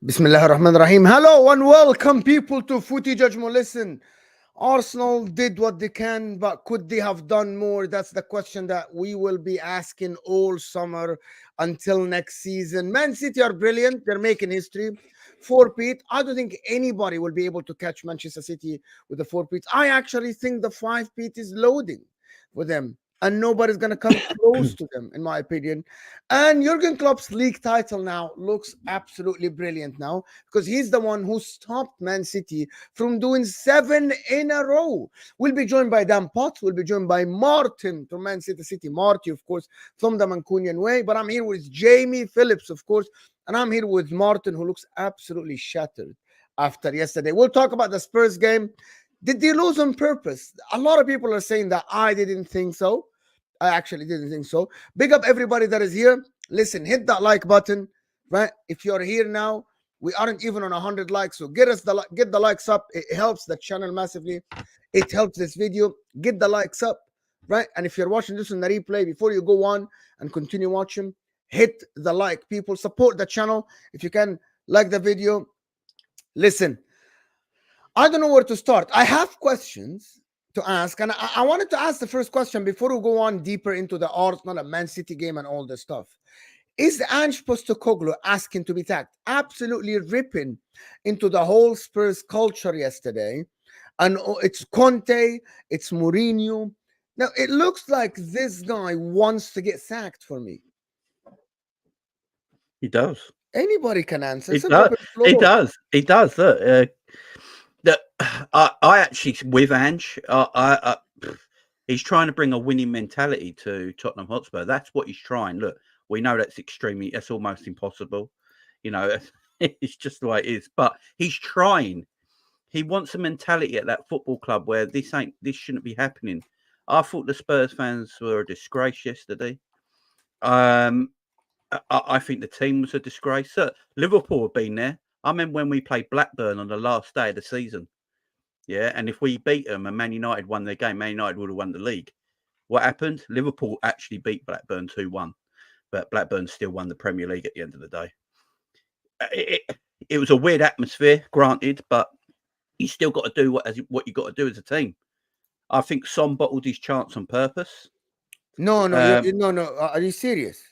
Bismillah ar-Rahman ar-Rahim. Hello and welcome people to Footy Judgment. Listen, Arsenal did what they can, but could they have done more? That's the question that we will be asking all summer until next season. Man City are brilliant. They're making history. Four-peat. I don't think anybody will be able to catch Manchester City with the four-peat. I actually think the five-peat is loading for them. And nobody's going to come close to them, in my opinion. And Jurgen Klopp's league title now looks absolutely brilliant now because he's the one who stopped Man City from doing 7 in a row. We'll be joined by Dan Potts. We'll be joined by Martin from Man City. Marty, of course, from the Mancunian way. But I'm here with Jamie Phillips, of course. And I'm here with Martin, who looks absolutely shattered after yesterday. We'll talk about the Spurs game. Did they lose on purpose? A lot of people are saying that I didn't think so. I actually didn't think so. Big up everybody that is here. Listen, hit that like button, right? If you're here now, we aren't even on 100 likes, so get the likes up. It helps the channel massively. It helps this video. Get the likes up, right? And if you're watching this on the replay, before you go on and continue watching, hit the like. People, support the channel. If you can, like the video. Listen, I don't know where to start. I have questions to ask, and I wanted to ask the first question before we go on deeper into the Arsenal and Man City game and all this stuff. Is Ange Postecoglou asking to be tagged? Absolutely ripping into the whole Spurs culture yesterday. And it's Conte, it's Mourinho. Now, it looks like this guy wants to get sacked for me. He does. Anybody can answer. He does. He does. He does. Look, I actually, with Ange, he's trying to bring a winning mentality to Tottenham Hotspur. That's what he's trying. Look, we know that's almost impossible. You know, it's just the way it is. But he's trying. He wants a mentality at that football club where this shouldn't be happening. I thought the Spurs fans were a disgrace yesterday. I think the team was a disgrace. Liverpool have been there. I remember when we played Blackburn on the last day of the season. Yeah, and if we beat them and Man United won their game, Man United would have won the league. What happened? Liverpool actually beat Blackburn 2-1, but Blackburn still won the Premier League at the end of the day. It was a weird atmosphere, granted, but you still got to do what you got to do as a team. I think Son bottled his chance on purpose. No. Are you serious?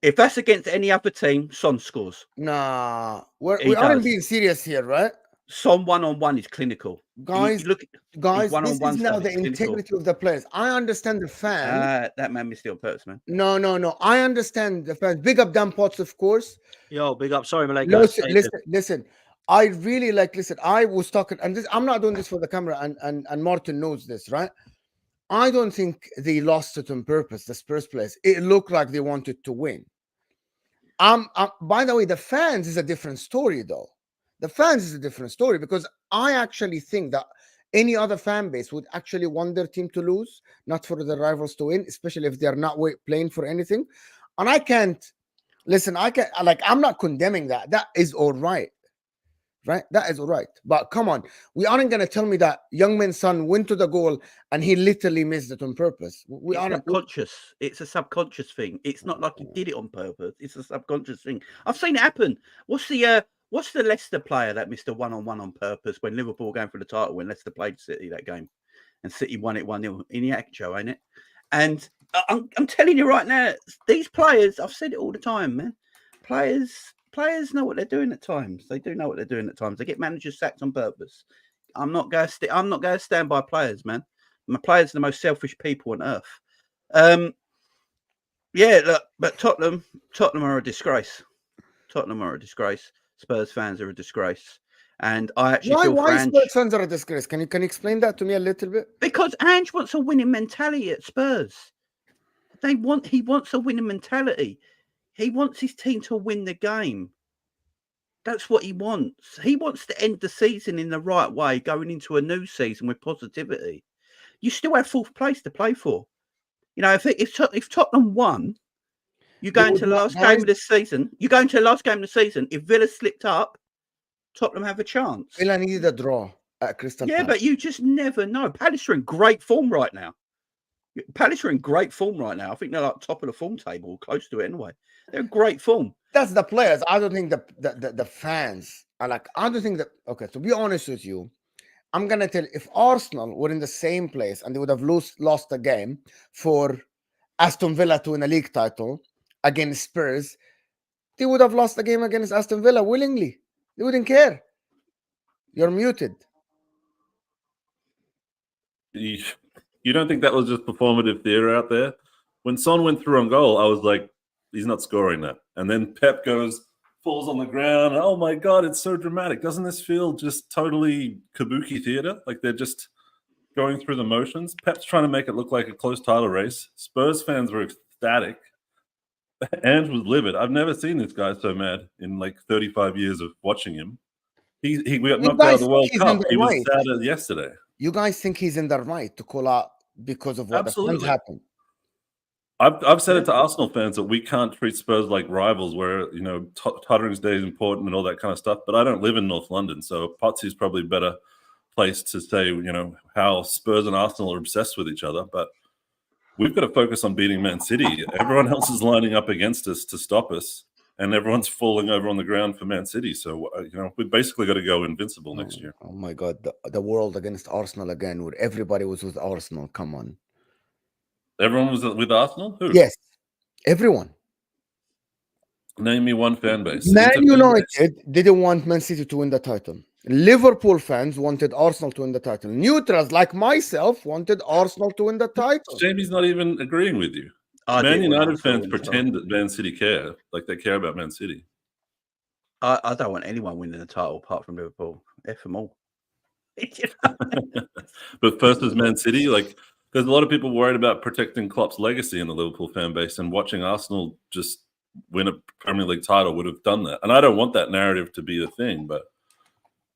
If that's against any other team, Son scores. Nah, we aren't being serious here, right? Son one-on-one is clinical. Guys, this is now the integrity of the players. I understand the fans. That man missed it on purpose, man. No. I understand the fans. Big up Dan Potts, of course. Yo, big up. Sorry, Malay. Listen. I really listen. I was talking, and this, I'm not doing this for the camera, and Martin knows this, right? I don't think they lost it on purpose, the Spurs players. It looked like they wanted to win. By the way, the fans is a different story, though. The fans is a different story because I actually think that any other fan base would actually want their team to lose, not for the rivals to win, especially if they're not playing for anything. And I can't listen. I'm not condemning that. That is all right. Right? That is all right. But come on, we aren't going to tell me that Youngman's son went to the goal and he literally missed it on purpose. It's subconscious. It's a subconscious thing. It's not like he did it on purpose. It's a subconscious thing. I've seen it happen. What's the Leicester player that missed a one-on-one on purpose when Liverpool were going for the title when Leicester played City that game? And City won it 1-0. Iniacho, ain't it? And I'm telling you right now, these players, I've said it all the time, man. Players know what they're doing at times. They do know what they're doing at times. They get managers sacked on purpose. I'm not going to stand by players, man. My players are the most selfish people on earth. Yeah, look, but Tottenham are a disgrace. Tottenham are a disgrace. Spurs fans are a disgrace. And I actually feel why Spurs fans are a disgrace? Can you explain that to me a little bit? Because Ange wants a winning mentality at Spurs. He wants a winning mentality. He wants his team to win the game. That's what he wants. He wants to end the season in the right way, going into a new season with positivity. You still have fourth place to play for. You know, if Tottenham won, you go into the last game of the season. You go into the last game of the season. If Villa slipped up, Tottenham have a chance. Villa needed a draw at Crystal Palace. Yeah, but you just never know. Palace are in great form right now. Palace are in great form right now. I think they're like top of the form table, close to it anyway. They're in great form. That's the players. I don't think the fans are like. I don't think that. Okay, to be honest with you, I'm gonna tell you, if Arsenal were in the same place and they would have lost a game for Aston Villa to win a league title against Spurs, they would have lost the game against Aston Villa willingly. They wouldn't care. You're muted. You don't think that was just performative theatre out there? When Son went through on goal, I was like, he's not scoring that. And then Pep falls on the ground. Oh my God, it's so dramatic. Doesn't this feel just totally kabuki theatre? Like they're just going through the motions. Pep's trying to make it look like a close title race. Spurs fans were ecstatic. Ange was livid. I've never seen this guy so mad in like 35 years of watching him. We got knocked out of the World Cup. He was sad yesterday. You guys think he's in the right to call out because of what the fans happened? I've said it to Arsenal fans that we can't treat Spurs like rivals where, Tottenham's Day is important and all that kind of stuff. But I don't live in North London, so Potsy's probably a better place to say, how Spurs and Arsenal are obsessed with each other. But we've got to focus on beating Man City. Everyone else is lining up against us to stop us, and everyone's falling over on the ground for Man City. So, we've basically got to go invincible next year. Oh my God, the world against Arsenal again, where everybody was with Arsenal. Come on. Everyone was with Arsenal? Who? Yes, everyone. Name me one fan base. Man United didn't want Man City to win the title. Liverpool fans wanted Arsenal to win the title. Neutrals, like myself, wanted Arsenal to win the title. Jamie's not even agreeing with you. Man United fans pretend that Man City care, like they care about Man City. I don't want anyone winning the title apart from Liverpool. F them all. But first is Man City, because a lot of people worried about protecting Klopp's legacy in the Liverpool fan base, and watching Arsenal just win a Premier League title would have done that. And I don't want that narrative to be the thing, but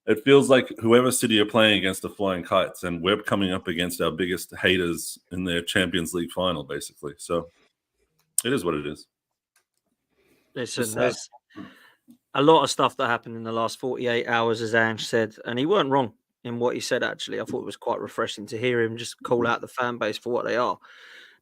it feels like whoever City are playing against are flying kites, and we're coming up against our biggest haters in their Champions League final, basically. So it is what it is. Listen, there's a lot of stuff that happened in the last 48 hours, as Ange said, and he weren't wrong in what he said, actually. I thought it was quite refreshing to hear him just call out the fan base for what they are.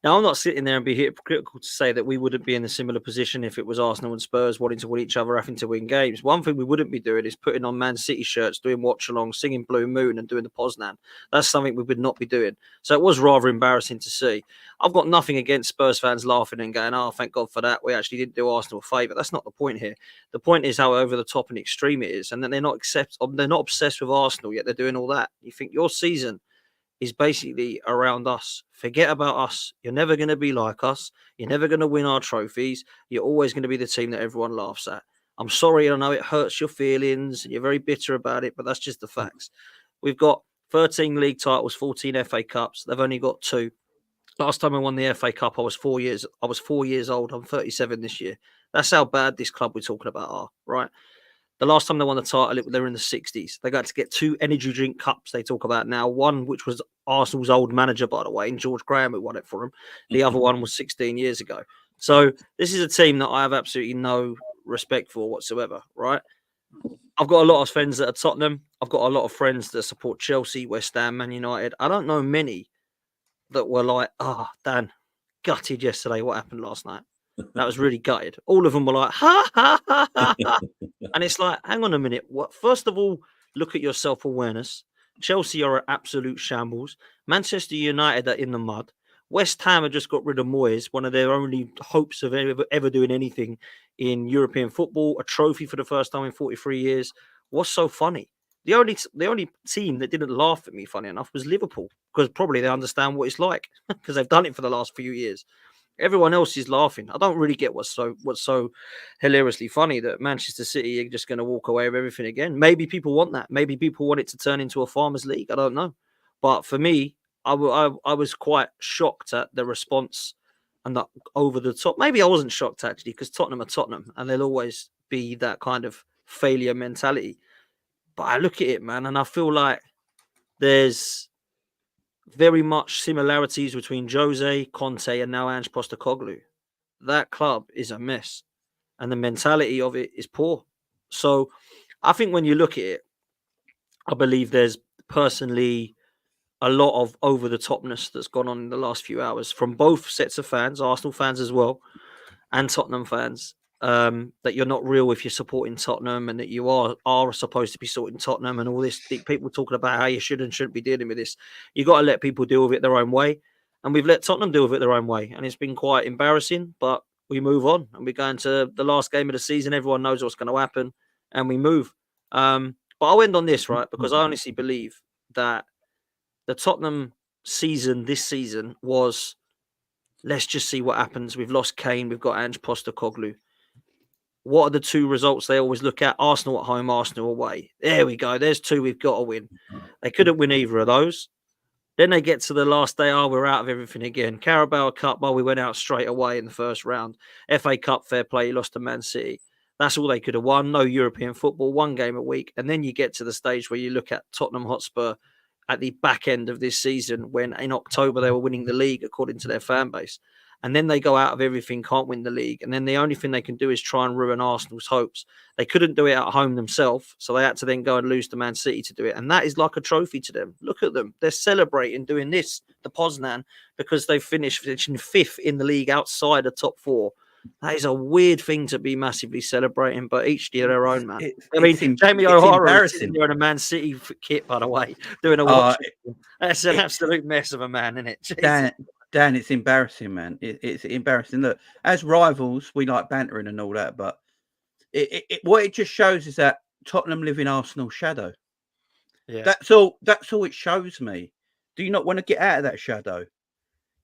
Now, I'm not sitting there and be hypocritical to say that we wouldn't be in a similar position if it was Arsenal and Spurs wanting to win each other, having to win games. One thing we wouldn't be doing is putting on Man City shirts, doing watch-along, singing Blue Moon and doing the Poznan. That's something we would not be doing. So it was rather embarrassing to see. I've got nothing against Spurs fans laughing and going, oh, thank God for that. We actually didn't do Arsenal a favour. That's not the point here. The point is how over the top and extreme it is, and that they're not obsessed with Arsenal, yet they're doing all that. You think your season is basically around us. Forget about us. You're never going to be like us. You're never going to win our trophies. You're always going to be the team that everyone laughs at. I'm sorry, I know it hurts your feelings and you're very bitter about it, but that's just the facts. We've got 13 league titles, 14 FA Cups. They've only got 2. Last time I won the FA Cup, I was 4 years old. I'm 37 this year. That's how bad this club we're talking about are, right? The last time they won the title, they were in the 60s. They got to get 2 energy drink cups they talk about now. One, which was Arsenal's old manager, by the way, and George Graham, who won it for him. The other one was 16 years ago. So this is a team that I have absolutely no respect for whatsoever, right? I've got a lot of friends that are Tottenham. I've got a lot of friends that support Chelsea, West Ham, Man United. I don't know many that were like, Dan, gutted yesterday what happened last night. That was really gutted. All of them were like, ha, ha, ha, ha, ha. And it's like, hang on a minute. What? First of all, look at your self-awareness. Chelsea are an absolute shambles. Manchester United are in the mud. West Ham have just got rid of Moyes, one of their only hopes of ever doing anything in European football, a trophy for the first time in 43 years. What's so funny? The only team that didn't laugh at me, funny enough, was Liverpool, because probably they understand what it's like because they've done it for the last few years. Everyone else is laughing. I don't really get what's so hilariously funny that Manchester City are just going to walk away with everything again. Maybe people want that. Maybe people want it to turn into a farmers' league. I don't know. But for me, I was quite shocked at the response and that over the top. Maybe I wasn't shocked, actually, because Tottenham are Tottenham and they'll always be that kind of failure mentality. But I look at it, man, and I feel like there's very much similarities between Jose, Conte, and now Ange Postecoglou. That club is a mess, and the mentality of it is poor. So I think when you look at it, I believe there's personally a lot of over the topness that's gone on in the last few hours from both sets of fans, Arsenal fans as well, and Tottenham fans. That you're not real if you're supporting Tottenham, and that you are supposed to be supporting Tottenham, and all this. People talking about how you should and shouldn't be dealing with this. You got to let people deal with it their own way, and we've let Tottenham deal with it their own way, and it's been quite embarrassing. But we move on, and we go into the last game of the season. Everyone knows what's going to happen, and we move. But I'll end on this, right, because I honestly believe that the Tottenham season this season was, let's just see what happens. We've lost Kane, we've got Ange Postecoglou. What are the two results they always look at? Arsenal at home, Arsenal away. There we go. There's two we've got to win. They couldn't win either of those. Then they get to the last day. Oh, we're out of everything again. Carabao Cup, well, we went out straight away in the first round. FA Cup, fair play, you lost to Man City. That's all they could have won. No European football, one game a week. And then you get to the stage where you look at Tottenham Hotspur at the back end of this season, when in October they were winning the league according to their fan base. And then they go out of everything, can't win the league. And then the only thing they can do is try and ruin Arsenal's hopes. They couldn't do it at home themselves, so they had to then go and lose to Man City to do it. And that is like a trophy to them. Look at them. They're celebrating doing this, the Poznan, because they've finished fifth in the league outside the top four. That is a weird thing to be massively celebrating, but each year their own, man. Jamie O'Hara is sitting there in a Man City kit, by the way, doing a watch. That's an absolute mess of a man, isn't it? Dan, it's embarrassing, man. It's embarrassing. Look, as rivals, we like bantering and all that, but what it just shows is that Tottenham live in Arsenal's shadow. Yeah. That's all it shows me. Do you not want to get out of that shadow? Do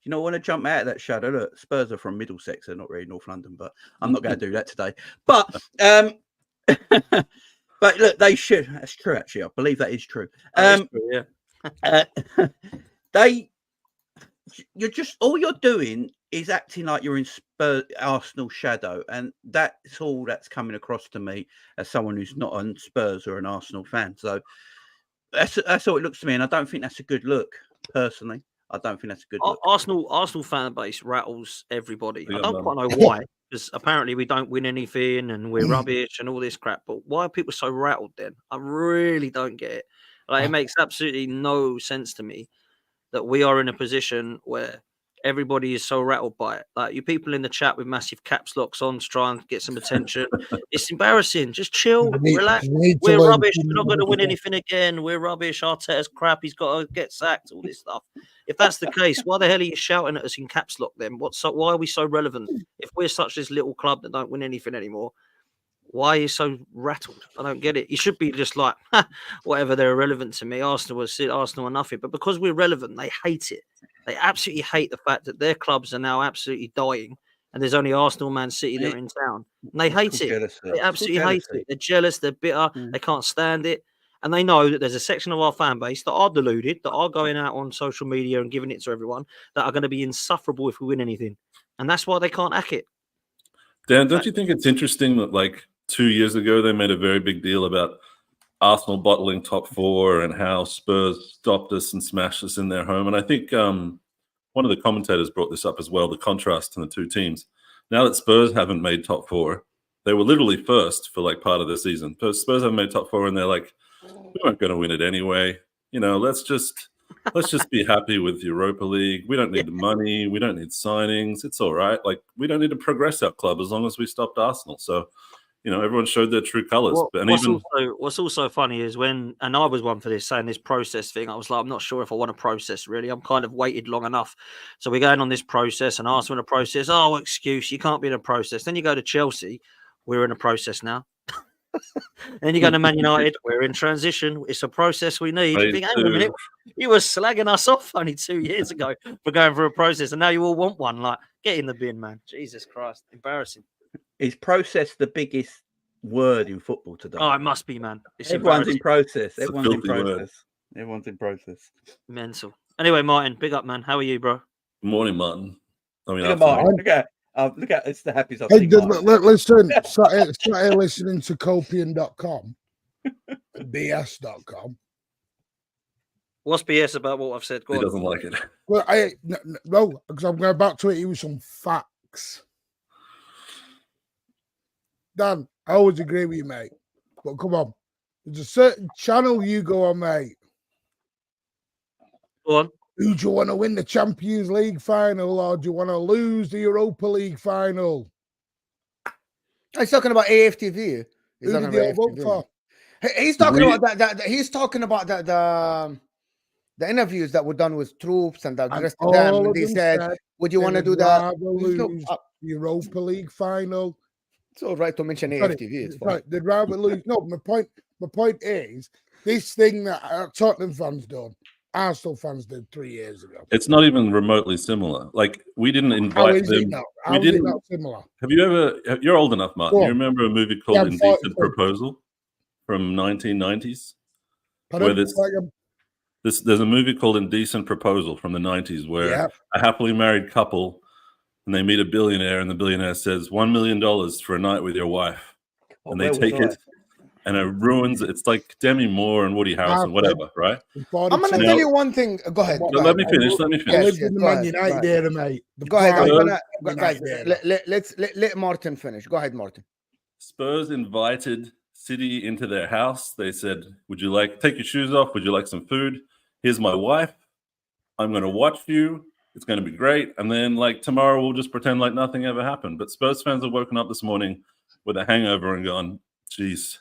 you not want to jump out of that shadow? Look, Spurs are from Middlesex, they're not really North London, but I'm not going to do that today. But but look, they should. That's true, actually. I believe that is true. True, yeah. You're just, all you're doing is acting like you're in Arsenal shadow, and that's all that's coming across to me as someone who's not a Spurs or an Arsenal fan. So that's all it looks to me, and I don't think that's a good look, personally. I don't think that's a good look. Arsenal fan base rattles everybody. I don't quite know why, because apparently we don't win anything and we're rubbish and all this crap. But why are people so rattled then? I really don't get it. Like, it makes absolutely no sense to me that we are in a position where everybody is so rattled by it. Like, you people in the chat with massive caps locks on to try and get some attention. It's embarrassing. Just chill, relax. We're rubbish. We're not going to win anything again. We're rubbish. Arteta's crap. He's got to get sacked. All this stuff. If that's the case, why the hell are you shouting at us in caps lock then? Why are we so relevant? If we're such this little club that don't win anything anymore, why are you so rattled? I don't get it. You should be just like, whatever, they're irrelevant to me. Arsenal are nothing. But because we're relevant, they hate it. They absolutely hate the fact that their clubs are now absolutely dying, and there's only Arsenal, Man City that are in town. And they hate it. They absolutely hate it. They're jealous. They're bitter. They can't stand it. And they know that there's a section of our fan base that are deluded, that are going out on social media and giving it to everyone, that are going to be insufferable if we win anything. And that's why they can't hack it. Dan, don't you think it's interesting that, like, 2 years ago they made a very big deal about Arsenal bottling top four and how Spurs stopped us and smashed us in their home? And I think one of the commentators brought this up as well, the contrast in the two teams. Now that Spurs haven't made top four, they were literally first for like part of the season. Spurs haven't made top four, and they're like, we weren't going to win it anyway. You know, let's just be happy with Europa League. We don't need the money. We don't need signings. It's all right. Like, we don't need to progress our club as long as we stopped Arsenal. So, you know, everyone showed their true colours. What's also funny is when, and I was one for this, saying this process thing, I was like, I'm not sure if I want to process, really. I'm kind of waited long enough. So we're going on this process, and Arsenal in a process. Oh, excuse, you can't be in a process. Then you go to Chelsea, we're in a process now. Then you go to Man United, we're in transition. It's a process we need. You think, hang on a minute, you were slagging us off only 2 years ago for going through a process, and now you all want one. Like, get in the bin, man. Jesus Christ, embarrassing. Is process the biggest word in football today? Oh, it must be, man. Everyone's in process. Everyone's in process. Mental. Anyway, Martin, big up, man. How are you, bro? Good morning, Martin. I mean, Look at it's the happiest I've Hey, seen. listen, started listening to copian.com, bs.com. What's BS about what I've said? He doesn't like it. Well, no, because I'm about to hit you with some facts. Dan, I always agree with you, mate. But come on. There's a certain channel you go on, mate. Go on. Who do you want to win the Champions League final, or do you want to lose the Europa League final? He's talking about AFTV. He's Who talking did they about all vote AFTV. for? He's talking about that. He's talking about the interviews that were done with troops and that addressed to them. All And of they them said, "Would you want to do that?" rather There's no- lose the Europa League final. It's all right to mention Sorry, AFTV. It's fine. sorry, they'd rather lose. No, my point is this thing that Tottenham fans done, Arsenal fans did 3 years ago. It's not even remotely similar. Like, we didn't How invite is it them. not? We How is it didn't. not similar? Have you ever? You're old enough, Martin. Go You on. remember a movie called I'm Indecent 42. Proposal from 1990s? Pardon? Where there's a movie called Indecent Proposal from the 90s where Yeah. a happily married couple, and they meet a billionaire, and the billionaire says $1 million for a night with your wife, and they where was take I? it, and it ruins. It's like Demi Moore and Woody Harrelson, whatever, right? I'm going to Now- tell you one thing. Go ahead. Well, Go Let ahead. me finish. Let me I finish. lived Yes, in the go Man ahead, United go ahead. era, mate. The Go ahead. I'm prime gonna Man guys. United era. Let Martin finish. Go ahead, Martin. Spurs invited City into their house. They said, "Would you like take your shoes off? Would you like some food? Here's my wife. I'm going to watch you. It's going to be great. And then, like, tomorrow, we'll just pretend like nothing ever happened." But Spurs fans have woken up this morning with a hangover and gone, "Geez,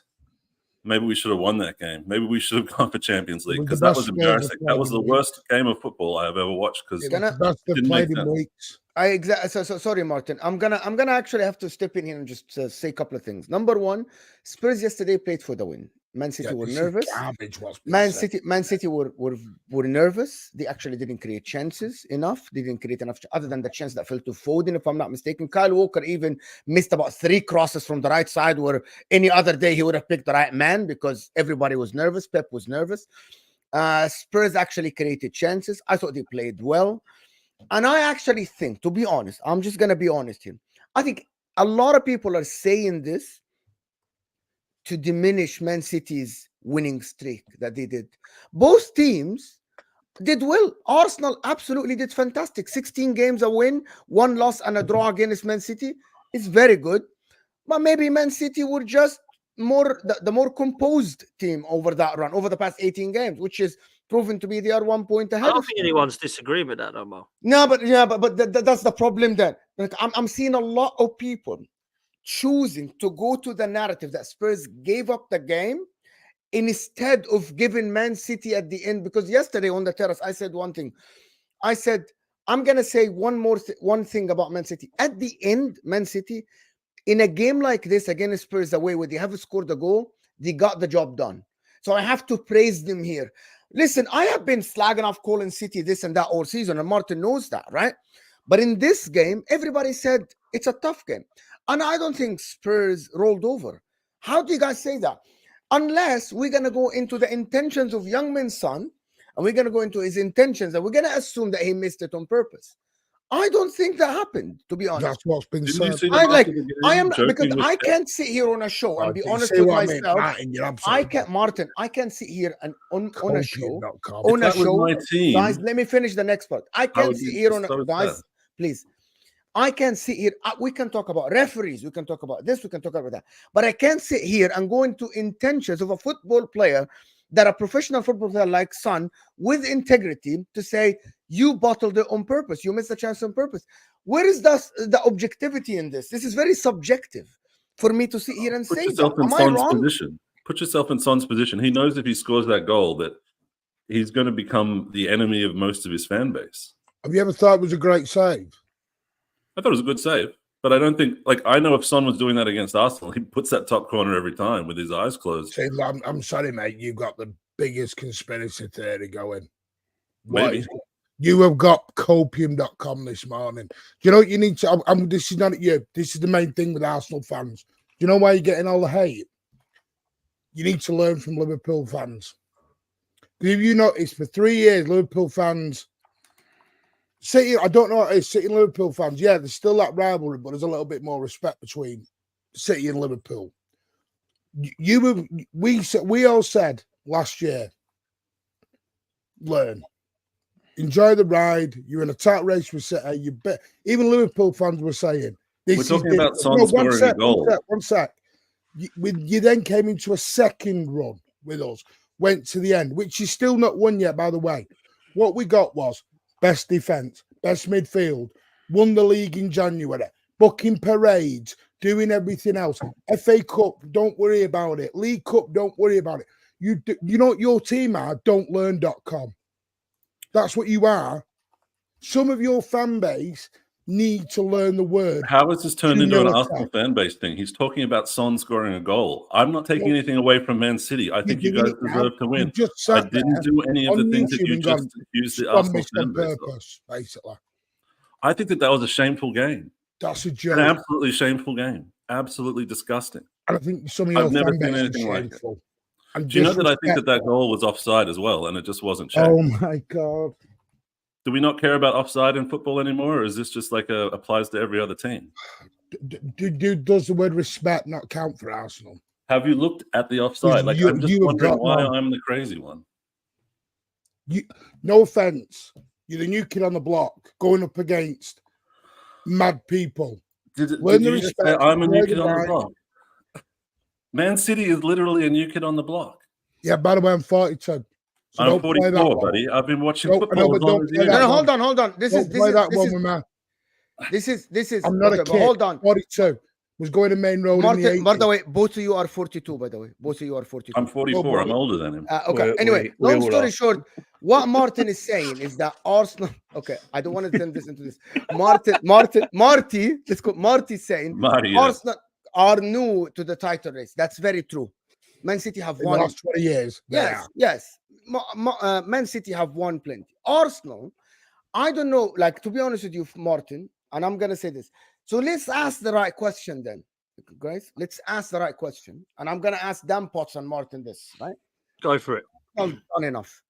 maybe we should have won that game. Maybe we should have gone for Champions League," was because the that best was Spurs embarrassing. have That was played the in worst game of football I have ever watched. Because It was the best they've didn't make played in sense. weeks. So sorry, Martin. I'm gonna actually have to step in here and just say a couple of things. Number one, Spurs yesterday played for the win. Man City Yeah, were this is nervous. garbage, what's been Man said. City were nervous. They actually didn't create chances enough. They didn't create enough other than the chance that fell to Foden, if I'm not mistaken. Kyle Walker even missed about 3 crosses from the right side, where any other day he would have picked the right man because everybody was nervous. Pep was nervous. Spurs actually created chances. I thought they played well. And I actually think, to be honest, I'm just going to be honest here. I think a lot of people are saying this to diminish Man City's winning streak that they did. Both teams did well. Arsenal absolutely did fantastic. 16 games a win, 1 loss and a draw against Man City. It's very good. But maybe Man City were just the more composed team over that run, over the past 18 games, which is proven to be they are 1 point I ahead don't of think them. anyone's disagreeing with that, no more. No, but that's the problem then. Like, I'm seeing a lot of people choosing to go to the narrative that Spurs gave up the game instead of giving Man City at the end. Because yesterday on the terrace, I said one thing. I said, I'm going to say one thing about Man City. At the end, Man City, in a game like this against Spurs away, where they haven't scored a goal, they got the job done. So I have to praise them here. Listen, I have been slagging off calling City this and that all season, and Martin knows that, right? But in this game, everybody said it's a tough game. And I don't think Spurs rolled over. How do you guys say that? Unless we're going to go into the intentions of Young Min's son, and we're going to go into his intentions, and we're going to assume that he missed it on purpose. I don't think that happened, to be honest. That's what's been Didn't you said. see them I after like. the game I am joking because with I Pep? can't sit here on a show and be Do you honest see with what I mean? myself. Martin, you're I absolutely can't, Martin. I can't sit here and on a show. Copium.com. On a If that was show, my team, guys. Let me finish the next part. I I can't would sit be here on so guys. sad. Please, I can't sit here. We can talk about referees. We can talk about this. We can talk about that. But I can't sit here and go into intentions of a football player, that a professional football player like Son, with integrity, to say you bottled it on purpose. You missed a chance on purpose. Where is the objectivity in this? This is very subjective for me to sit here and Put say yourself that. in Am I Son's wrong? position. Put yourself in Son's position. He knows if he scores that goal that he's going to become the enemy of most of his fan base. Have you ever thought it was a great save? I thought it was a good save, but I don't think, like, I know if Son was doing that against Arsenal, he puts that top corner every time with his eyes closed. See, I'm sorry, mate. You've got the biggest conspiracy theory going. Maybe. What? You have got copium.com this morning. Do you know what you need to? This is not you. This is the main thing with Arsenal fans. Do you know why you're getting all the hate? You need to learn from Liverpool fans. Have you noticed for 3 years, Liverpool fans, City, I don't know what it is, City and Liverpool fans, yeah, there's still that rivalry, but there's a little bit more respect between City and Liverpool. We all said last year, learn. Enjoy the ride. You're in a tight race with City. You bet. Even Liverpool fans were saying, We're talking about Son scoring a goal. One sec. You then came into a second run with us, went to the end, which is still not won yet, by the way. What we got was best defense, best midfield, won the league in January, booking parades, doing everything else. FA Cup, don't worry about it. League Cup, don't worry about it. You know what your team are? Don'tlearn.com. That's what you are. Some of your fan base need to learn the word. How has this turned into an humility. Arsenal fan base thing? He's talking about Son scoring a goal. I'm not taking anything away from Man City. I think you doing guys it now. deserve to win. You've just I sat didn't there do any of on the things that YouTube you and just gone, accused the "Scum Arsenal this fan on base of. purpose," basically. I think that was a shameful game. That's a An joke. absolutely shameful game. Absolutely disgusting. And I think some of your I've never fan seen base is anything like it. shameful. And Do you know that I think that disrespectful. goal was offside as well, and it just wasn't checked? Oh my God. Do we not care about offside in football anymore, or is this just like applies to every other team? Does the word respect not count for Arsenal? Have you looked at the offside? Like, I'm just wondering why I'm the crazy one. No offense, you're the new kid on the block going up against mad people. Did you just say I'm a new kid on the block? Man City is literally a new kid on the block. Yeah, by the way, I'm 42. So I'm 44, buddy. I've been watching football as long as you. No, hold on. This is I'm not a kid. Hold on. 42. Was going to Main Road in the 80s. By the way, both of you are 42, by the way. Both of you are 42. I'm 44. I'm older than him. Okay. Anyway, long story short, what Martin is saying is that Arsenal. Okay, I don't want to turn this into this. Marty. Let's go. Marty's saying Arsenal are new to the title race. That's very true. Man City have won the last 20 years. Yes. Man City have won plenty. Arsenal, I don't know. Like, to be honest with you, Martin, and I'm gonna say this. So let's ask the right question then, guys. Let's ask the right question, and I'm gonna ask Dan Potts and Martin this. Right? Go for it. Done enough.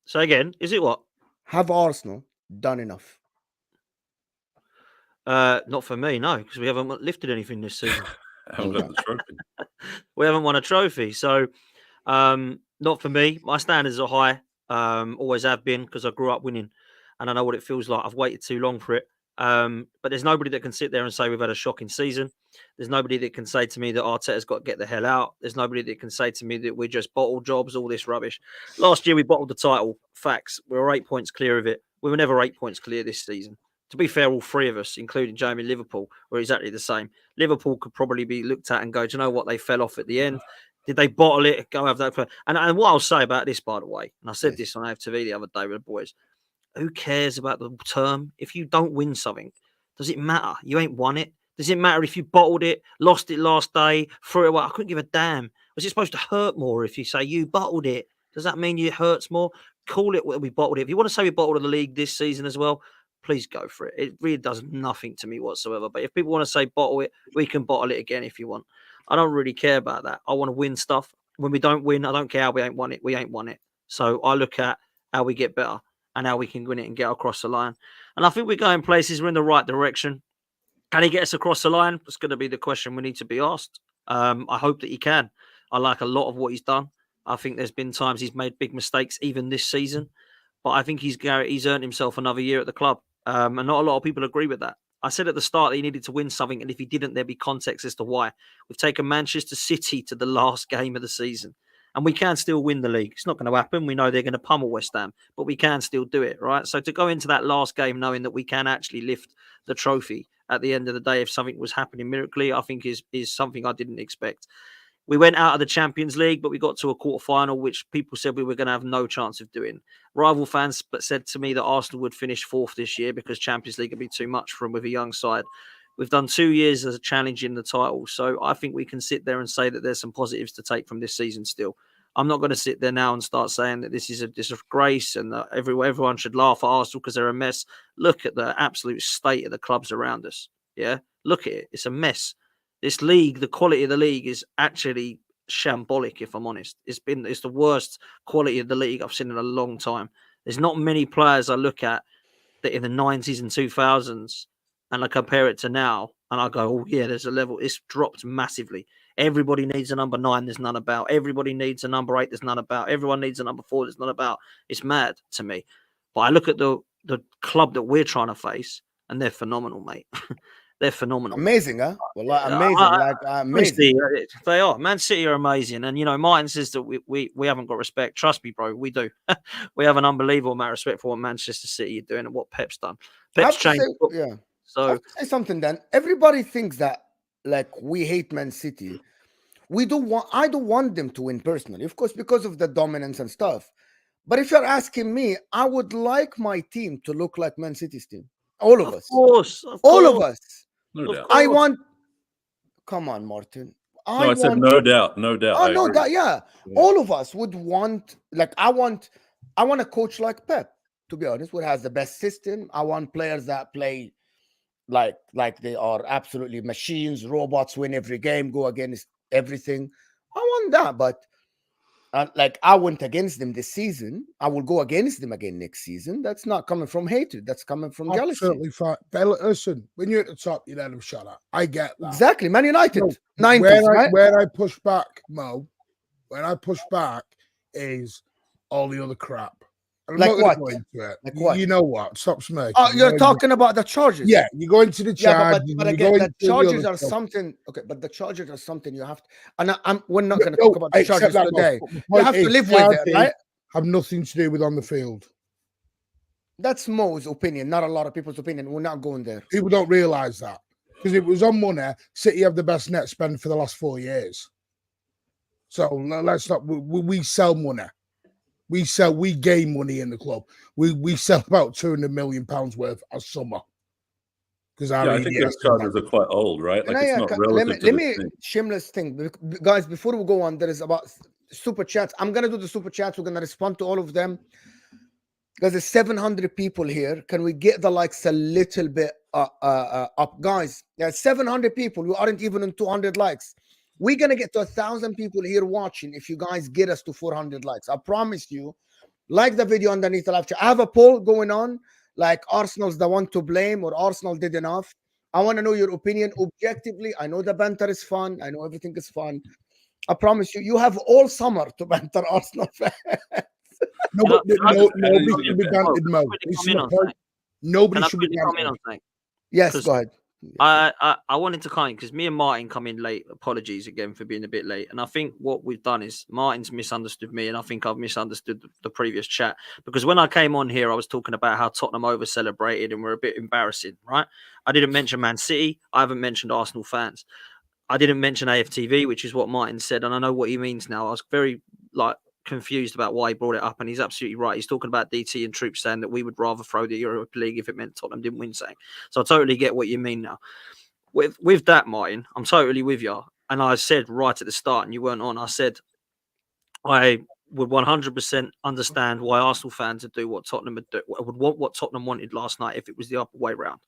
So again, is it what? Have Arsenal done enough? Not for me, no, because we haven't lifted anything this season. Haven't got the trophy. We haven't won a trophy, so not for me. My standards are high, always have been, because I grew up winning, and I know what it feels like. I've waited too long for it. But there's nobody that can sit there and say we've had a shocking season. There's nobody that can say to me that Arteta's got to get the hell out. There's nobody that can say to me that we're just bottle jobs, all this rubbish. Last year we bottled the title. Facts. We were 8 points clear of it. We were never 8 points clear this season. To be fair, all three of us, including Jamie Liverpool, were exactly the same. Liverpool could probably be looked at and go, do you know what? They fell off at the end. Did they bottle it? Go have that. And what I'll say about this, by the way, and I said this on AFTV the other day with the boys, who cares about the term? If you don't win something, does it matter? You ain't won it. Does it matter if you bottled it, lost it last day, threw it away? I couldn't give a damn. Was it supposed to hurt more if you say you bottled it? Does that mean it hurts more? Call it what we bottled it. If you want to say we bottled the league this season as well, please go for it. It really does nothing to me whatsoever. But if people want to say bottle it, we can bottle it again if you want. I don't really care about that. I want to win stuff. When we don't win, I don't care how we ain't won it. We ain't won it. So I look at how we get better and how we can win it and get across the line. And I think we're going places. We're in the right direction. Can he get us across the line? That's going to be the question we need to be asked. I hope that he can. I like a lot of what he's done. I think there's been times he's made big mistakes, even this season. But I think he's earned himself another year at the club. And not a lot of people agree with that. I said at the start that he needed to win something, and if he didn't, there'd be context as to why. We've taken Manchester City to the last game of the season. And we can still win the league. It's not going to happen. We know they're going to pummel West Ham, but we can still do it, right? So to go into that last game knowing that we can actually lift the trophy at the end of the day, if something was happening miraculously, I think is something I didn't expect. We went out of the Champions League, but we got to a quarter-final, which people said we were going to have no chance of doing. Rival fans said to me that Arsenal would finish fourth this year because Champions League would be too much for them with a young side. We've done 2 years as a challenge in the title, so I think we can sit there and say that there's some positives to take from this season still. I'm not going to sit there now and start saying that this is a disgrace and that everyone should laugh at Arsenal because they're a mess. Look at the absolute state of the clubs around us. Yeah, look at it. It's a mess. This league, the quality of the league is actually shambolic, if I'm honest. It's the worst quality of the league I've seen in a long time. There's not many players I look at that in the 90s and 2000s and I compare it to now and I go, oh yeah, there's a level. It's dropped massively. Everybody needs a number 9, there's none about. Everybody needs a number 8, there's none about. Everyone needs a number 4, there's none about. It's mad to me. But I look at the club that we're trying to face and they're phenomenal, mate. They're phenomenal. Amazing, huh? Well, like, amazing, Honestly, amazing. they are. Man City are amazing. And, Martin says that we haven't got respect. Trust me, bro, we do. We have an unbelievable amount of respect for what Manchester City are doing and what Pep's done. I Pep's have to changed. say, yeah. I So have to say something then. Everybody thinks that, like, we hate Man City. I don't want them to win personally, of course, because of the dominance and stuff. But if you're asking me, I would like my team to look like Man City's team. All of us. course, All of us. No doubt. I want. Come on, Martin. No, I said no doubt. No doubt. Oh I no, agree. yeah. All of us would want. Like, I want a coach like Pep. To be honest, who has the best system. I want players that play like they are absolutely machines, robots, win every game, go against everything. I want that, but like, I went against them this season. I will go against them again next season. That's not coming from hatred. That's coming from jealousy. Absolutely fine. Listen, when you're at the top, you let them shut up. I get that. Exactly. Man United, No, 90s, right? Where I push back, Mo, when I push back is all the other crap. I'm Like not gonna what? go into it. Like what? You know what? Stop smirking. Oh, you're talking about the Chargers. Yeah, you go into the Yeah, Chargers. but you again, go the into the Chargers other are stuff. something. Okay, but the Chargers are something you have to. And we're not Yeah, going to no, talk about I the accept Chargers that, Mo, today. but the You point have to is, live with it, Chargers right? have nothing to do with on the field. That's Mo's opinion, not a lot of people's opinion. We're not going there. People don't realise that. Because if it was on money, City have the best net spend for the last 4 years. So let's not. We sell money. We gain money in the club. We sell about £200 million worth a summer. Because I think those Chargers are quite old, right? And Like, it's not relative to let this me thing. shameless thing, guys. Before we go on, there is about super chats. I'm gonna do the super chats. We're gonna respond to all of them. Because there's 700 people here. Can we get the likes a little bit up, guys? There's 700 people. We aren't even on 200 likes. We're gonna get to 1,000 people here watching if you guys get us to 400 likes. I promise you. Like the video underneath the live chat. I have a poll going on. Like, Arsenal's the one to blame or Arsenal did enough. I want to know your opinion objectively. I know the banter is fun. I know everything is fun. I promise you, you have all summer to banter Arsenal fans. Nobody should be bantered, Mo. Nobody should be bantered. Yes, go ahead. I wanted to kind of, because me and Martin come in late. Apologies again for being a bit late. And I think what we've done is Martin's misunderstood me, and I think I've misunderstood the previous chat. Because when I came on here, I was talking about how Tottenham over celebrated and we're a bit embarrassing, right? I didn't mention Man City. I haven't mentioned Arsenal fans. I didn't mention AFTV, which is what Martin said, and I know what he means now. I was very confused about why he brought it up, and he's absolutely right. He's talking about DT and Troops saying that we would rather throw the Europa League if it meant Tottenham didn't win something. So I totally get what you mean now. With that, Martin, I'm totally with you. And I said right at the start, and you weren't on, I said I would 100% understand why Arsenal fans would do what Tottenham would want what Tottenham wanted last night if it was the other way round.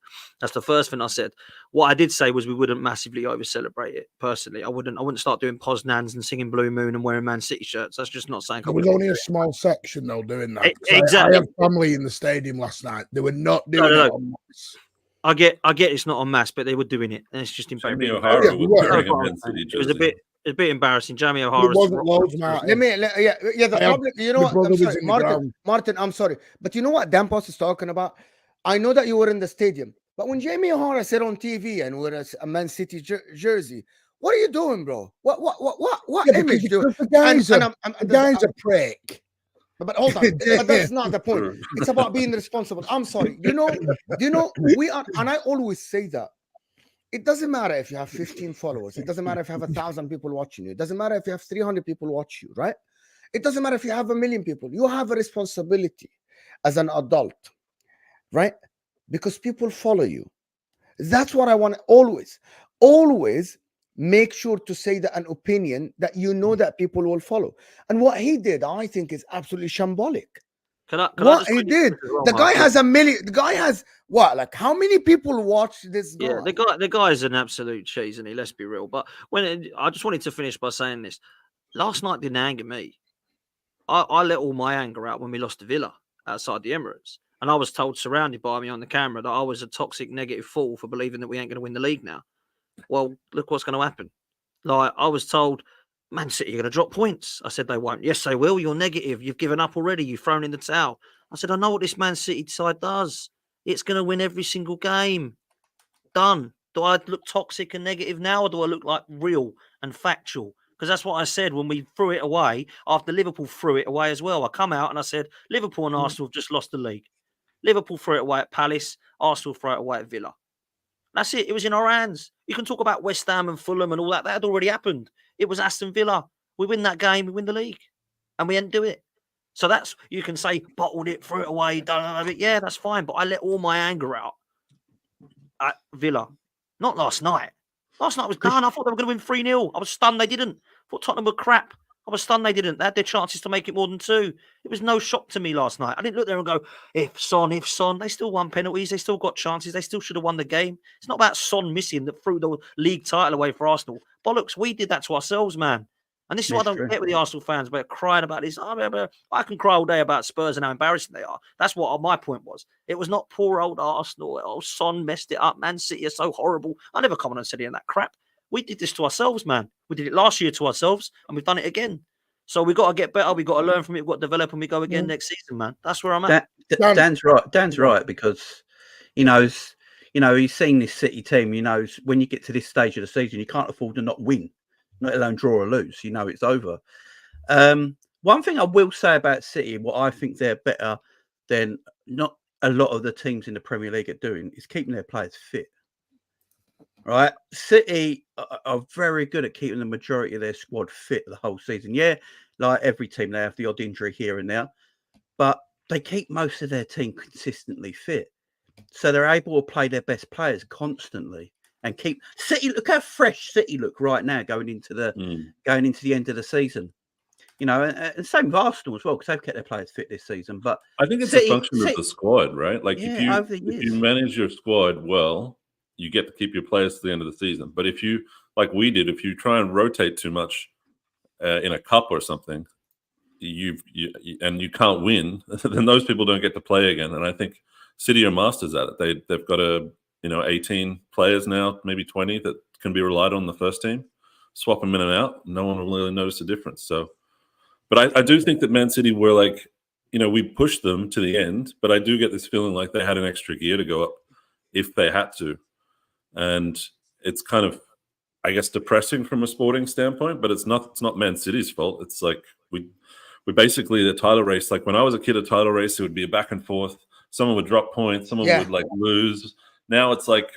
That's the first thing I said. What I did say was we wouldn't massively over celebrate it. Personally, I wouldn't start doing Poznans and singing Blue Moon and wearing Man City shirts. That's just not something. There was only a small section though doing that. Exactly. I had family in the stadium last night. They were not doing it on mass. I get it's not en masse, but they were doing it, and it's just embarrassing. Jamie O'Hara was wearing a Man City jersey. It was a bit embarrassing. Jamie O'Hara. It wasn't loads, Martin. The problem. You know what? I'm sorry, Martin. I'm sorry, but you know what Dampos is talking about. I know that you were in the stadium, but when Jamie O'Hara said on TV and wear a Man City jersey, what are you doing, bro? What image do? The guy's a prick. But hold on, but that's not the point. It's about being responsible. I'm sorry. You know, we are, and I always say that. It doesn't matter if you have 15 followers. It doesn't matter if you have 1,000 people watching you. It doesn't matter if you have 300 people watch you, right? It doesn't matter if you have 1 million people. You have a responsibility as an adult, right? Because people follow you. That's what I want to always make sure to say that an opinion that you know that people will follow. And what he did, I think, is absolutely shambolic. He did. The guy has 1 million. The guy has what? Like, how many people watch this guy? Yeah, the guy is an absolute cheese, isn't he? Let's be real. But I just wanted to finish by saying this. Last night didn't anger me. I let all my anger out when we lost to Villa outside the Emirates. And I was told, surrounded by me on the camera, that I was a toxic, negative fool for believing that we ain't going to win the league now. Well, look what's going to happen. Like, I was told, Man City are going to drop points. I said they won't. Yes, they will. You're negative. You've given up already. You've thrown in the towel. I said, I know what this Man City side does. It's going to win every single game. Done. Do I look toxic and negative now, or do I look like real and factual? Because that's what I said when we threw it away after Liverpool threw it away as well. I come out and I said, Liverpool and Arsenal have just lost the league. Liverpool threw it away at Palace. Arsenal threw it away at Villa. That's it. It was in our hands. You can talk about West Ham and Fulham and all that. That had already happened. It was Aston Villa. We win that game, we win the league. And we didn't do it. So that's, you can say, bottled it, threw it away. Yeah, that's fine. But I let all my anger out at Villa. Not last night. Last night was done. I thought they were going to win 3-0. I was stunned they didn't. I thought Tottenham were crap. I was stunned they didn't. They had their chances to make it more than 2. It was no shock to me last night. I didn't look there and go, if Son. They still won penalties. They still got chances. They still should have won the game. It's not about Son missing that threw the league title away for Arsenal. Bollocks, we did that to ourselves, man. And this is what I don't get with the Arsenal fans about crying about this. I can cry all day about Spurs and how embarrassing they are. That's what my point was. It was not poor old Arsenal. Oh, Son messed it up. Man City are so horrible. I never come on and said any of that crap. We did this to ourselves, man. We did it last year to ourselves, and we've done it again. So we've got to get better. We've got to learn from it. We've got to develop, and we go again next season, man. That's where I'm at. Dan's right. Dan's right, because he knows, he's seen this City team. He knows when you get to this stage of the season, you can't afford to not win, let alone draw or lose. It's over. One thing I will say about City, what I think they're better than not a lot of the teams in the Premier League are doing, is keeping their players fit. Right, City are very good at keeping the majority of their squad fit the whole season. Yeah, like every team, they have the odd injury here and there, but they keep most of their team consistently fit, so they're able to play their best players constantly and keep City. Look how fresh City look right now, going into the end of the season. And same with Arsenal as well, because they've kept their players fit this season. But I think it's a function of the squad, right? Like if you manage your squad well, you get to keep your players to the end of the season. But if you, like we did, if you try and rotate too much in a cup or something, and you can't win, then those people don't get to play again. And I think City are masters at it. They've got 18 players now, maybe 20 that can be relied on the first team. Swap them in and out, no one will really notice a difference. So, but I do think that Man City were like, we pushed them to the end, but I do get this feeling like they had an extra gear to go up if they had to. And it's kind of, I guess, depressing from a sporting standpoint, but it's not Man City's fault. It's like we basically, the title race, like when I was a kid, a title race, it would be a back and forth. Someone would drop points, someone would like lose. Now it's like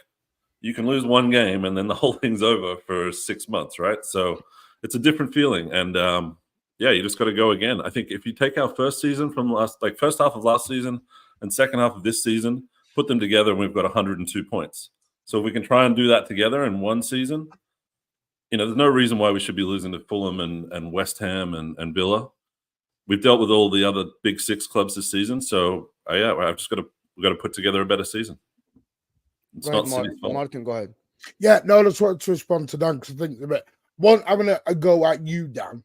you can lose one game and then the whole thing's over for 6 months, right? So it's a different feeling. And you just got to go again. I think if you take our first season from first half of last season and second half of this season, put them together and we've got 102 points. So if we can try and do that together in one season, there's no reason why we should be losing to Fulham and West Ham and Villa. We've dealt with all the other big 6 clubs this season. So we've got to put together a better season. It's not City's fault. Martin, go ahead. Yeah, no, I just wanted to respond to Dan because I think one, I'm going to go at you, Dan.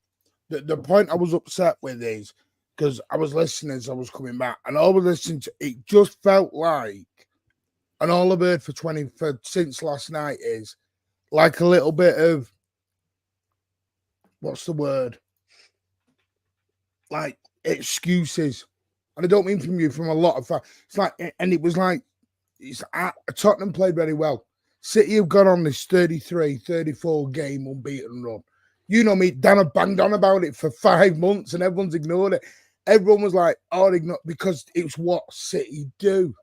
The point I was upset with is because I was listening as I was coming back, and all I was listening to, it just felt like, and all I've heard since last night is like a little bit of, what's the word? Like excuses. And I don't mean from you, from a lot of fans. It's like, and it was like, Tottenham played very well. City have gone on this 33, 34 game unbeaten run. You know me, Dan have banged on about it for 5 months and everyone's ignored it. Everyone was like, because it's what City do.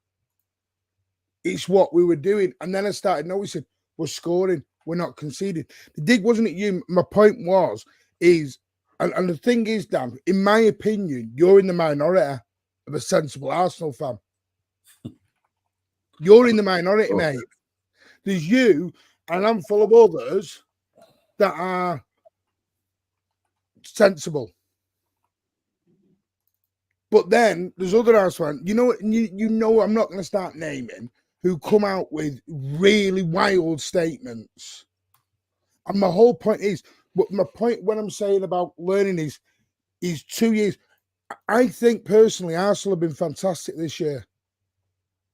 It's what we were doing. And then I started noticing, we're scoring, we're not conceding. The dig wasn't at you. My point is, and the thing is, Dan, in my opinion, you're in the minority of a sensible Arsenal fan. You're in the minority, mate. There's you, and I'm full of others that are sensible. But then there's other Arsenal fans, you know, I'm not going to start naming, who come out with really wild statements. And my whole point is, my point when I'm saying about learning is 2 years. I think personally, Arsenal have been fantastic this year.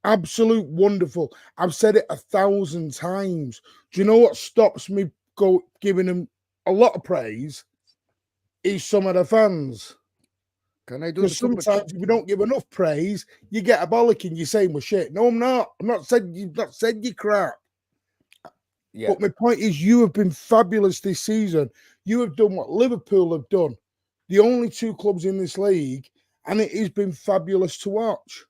Absolute wonderful. I've said it 1,000 times. Do you know what stops me giving them a lot of praise? Is some of the fans. Can I do Because sometimes if you don't give enough praise, you get a bollocking. You're saying we're shit. No, I'm not. You've not said you crap. Yeah. But my point is, you have been fabulous this season. You have done what Liverpool have done. The only two clubs in this league, and it has been fabulous to watch.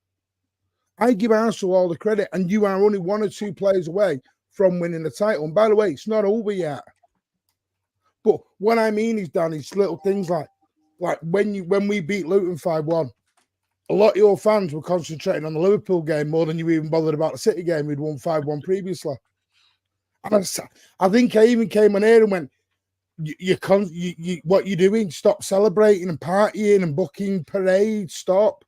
I give Arsenal all the credit, and you are only 1 or 2 players away from winning the title. And by the way, it's not over yet. But what I mean is, Dan, it's little things like when we beat Luton 5-1, a lot of your fans were concentrating on the Liverpool game more than you even bothered about the City game we'd won 5-1 previously. And I think I even came on here and went, what you doing? Stop celebrating and partying and booking parades. Stop.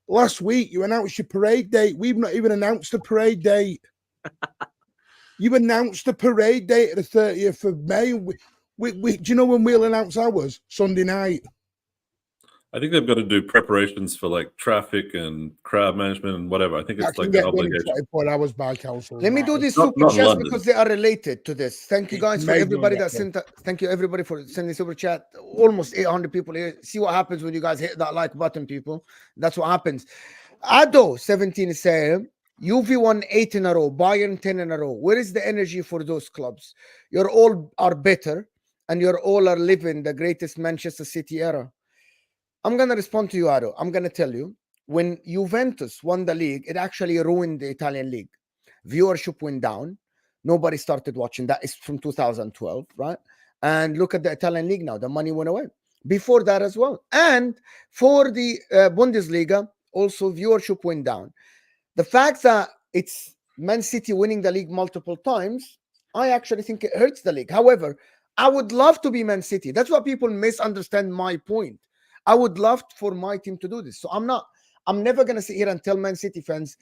Last week you announced your parade date. We've not even announced the parade date. You announced the parade date at the 30th of May. Do you know when we'll announce ours? Sunday night. I think they've got to do preparations for like traffic and crowd management and whatever. I think it's like an obligation. 24 hours by council. Let me do these Not super chats London. because they are related to this. Thank you guys for everybody that sent. Thank you everybody for sending super chat. Almost 800 people here. See what happens when you guys hit that like button, people. That's what happens. Ado 17 is saying Juve won 8 in a row, Bayern 10 in a row. Where is the energy for those clubs? You're all are better, and you're all are living the greatest Manchester City era. I'm going to respond to you, Ado. I'm going to tell you, when Juventus won the league, it actually ruined the Italian league. Viewership went down. Nobody started watching. That is from 2012, right? And look at the Italian league now. The money went away. Before that as well. And for the Bundesliga, also viewership went down. The fact that it's Man City winning the league multiple times, I actually think it hurts the league. However, I would love to be Man City. That's what people misunderstand my point. I would love for my team to do this. So I'm never going to sit here and tell Man City fans,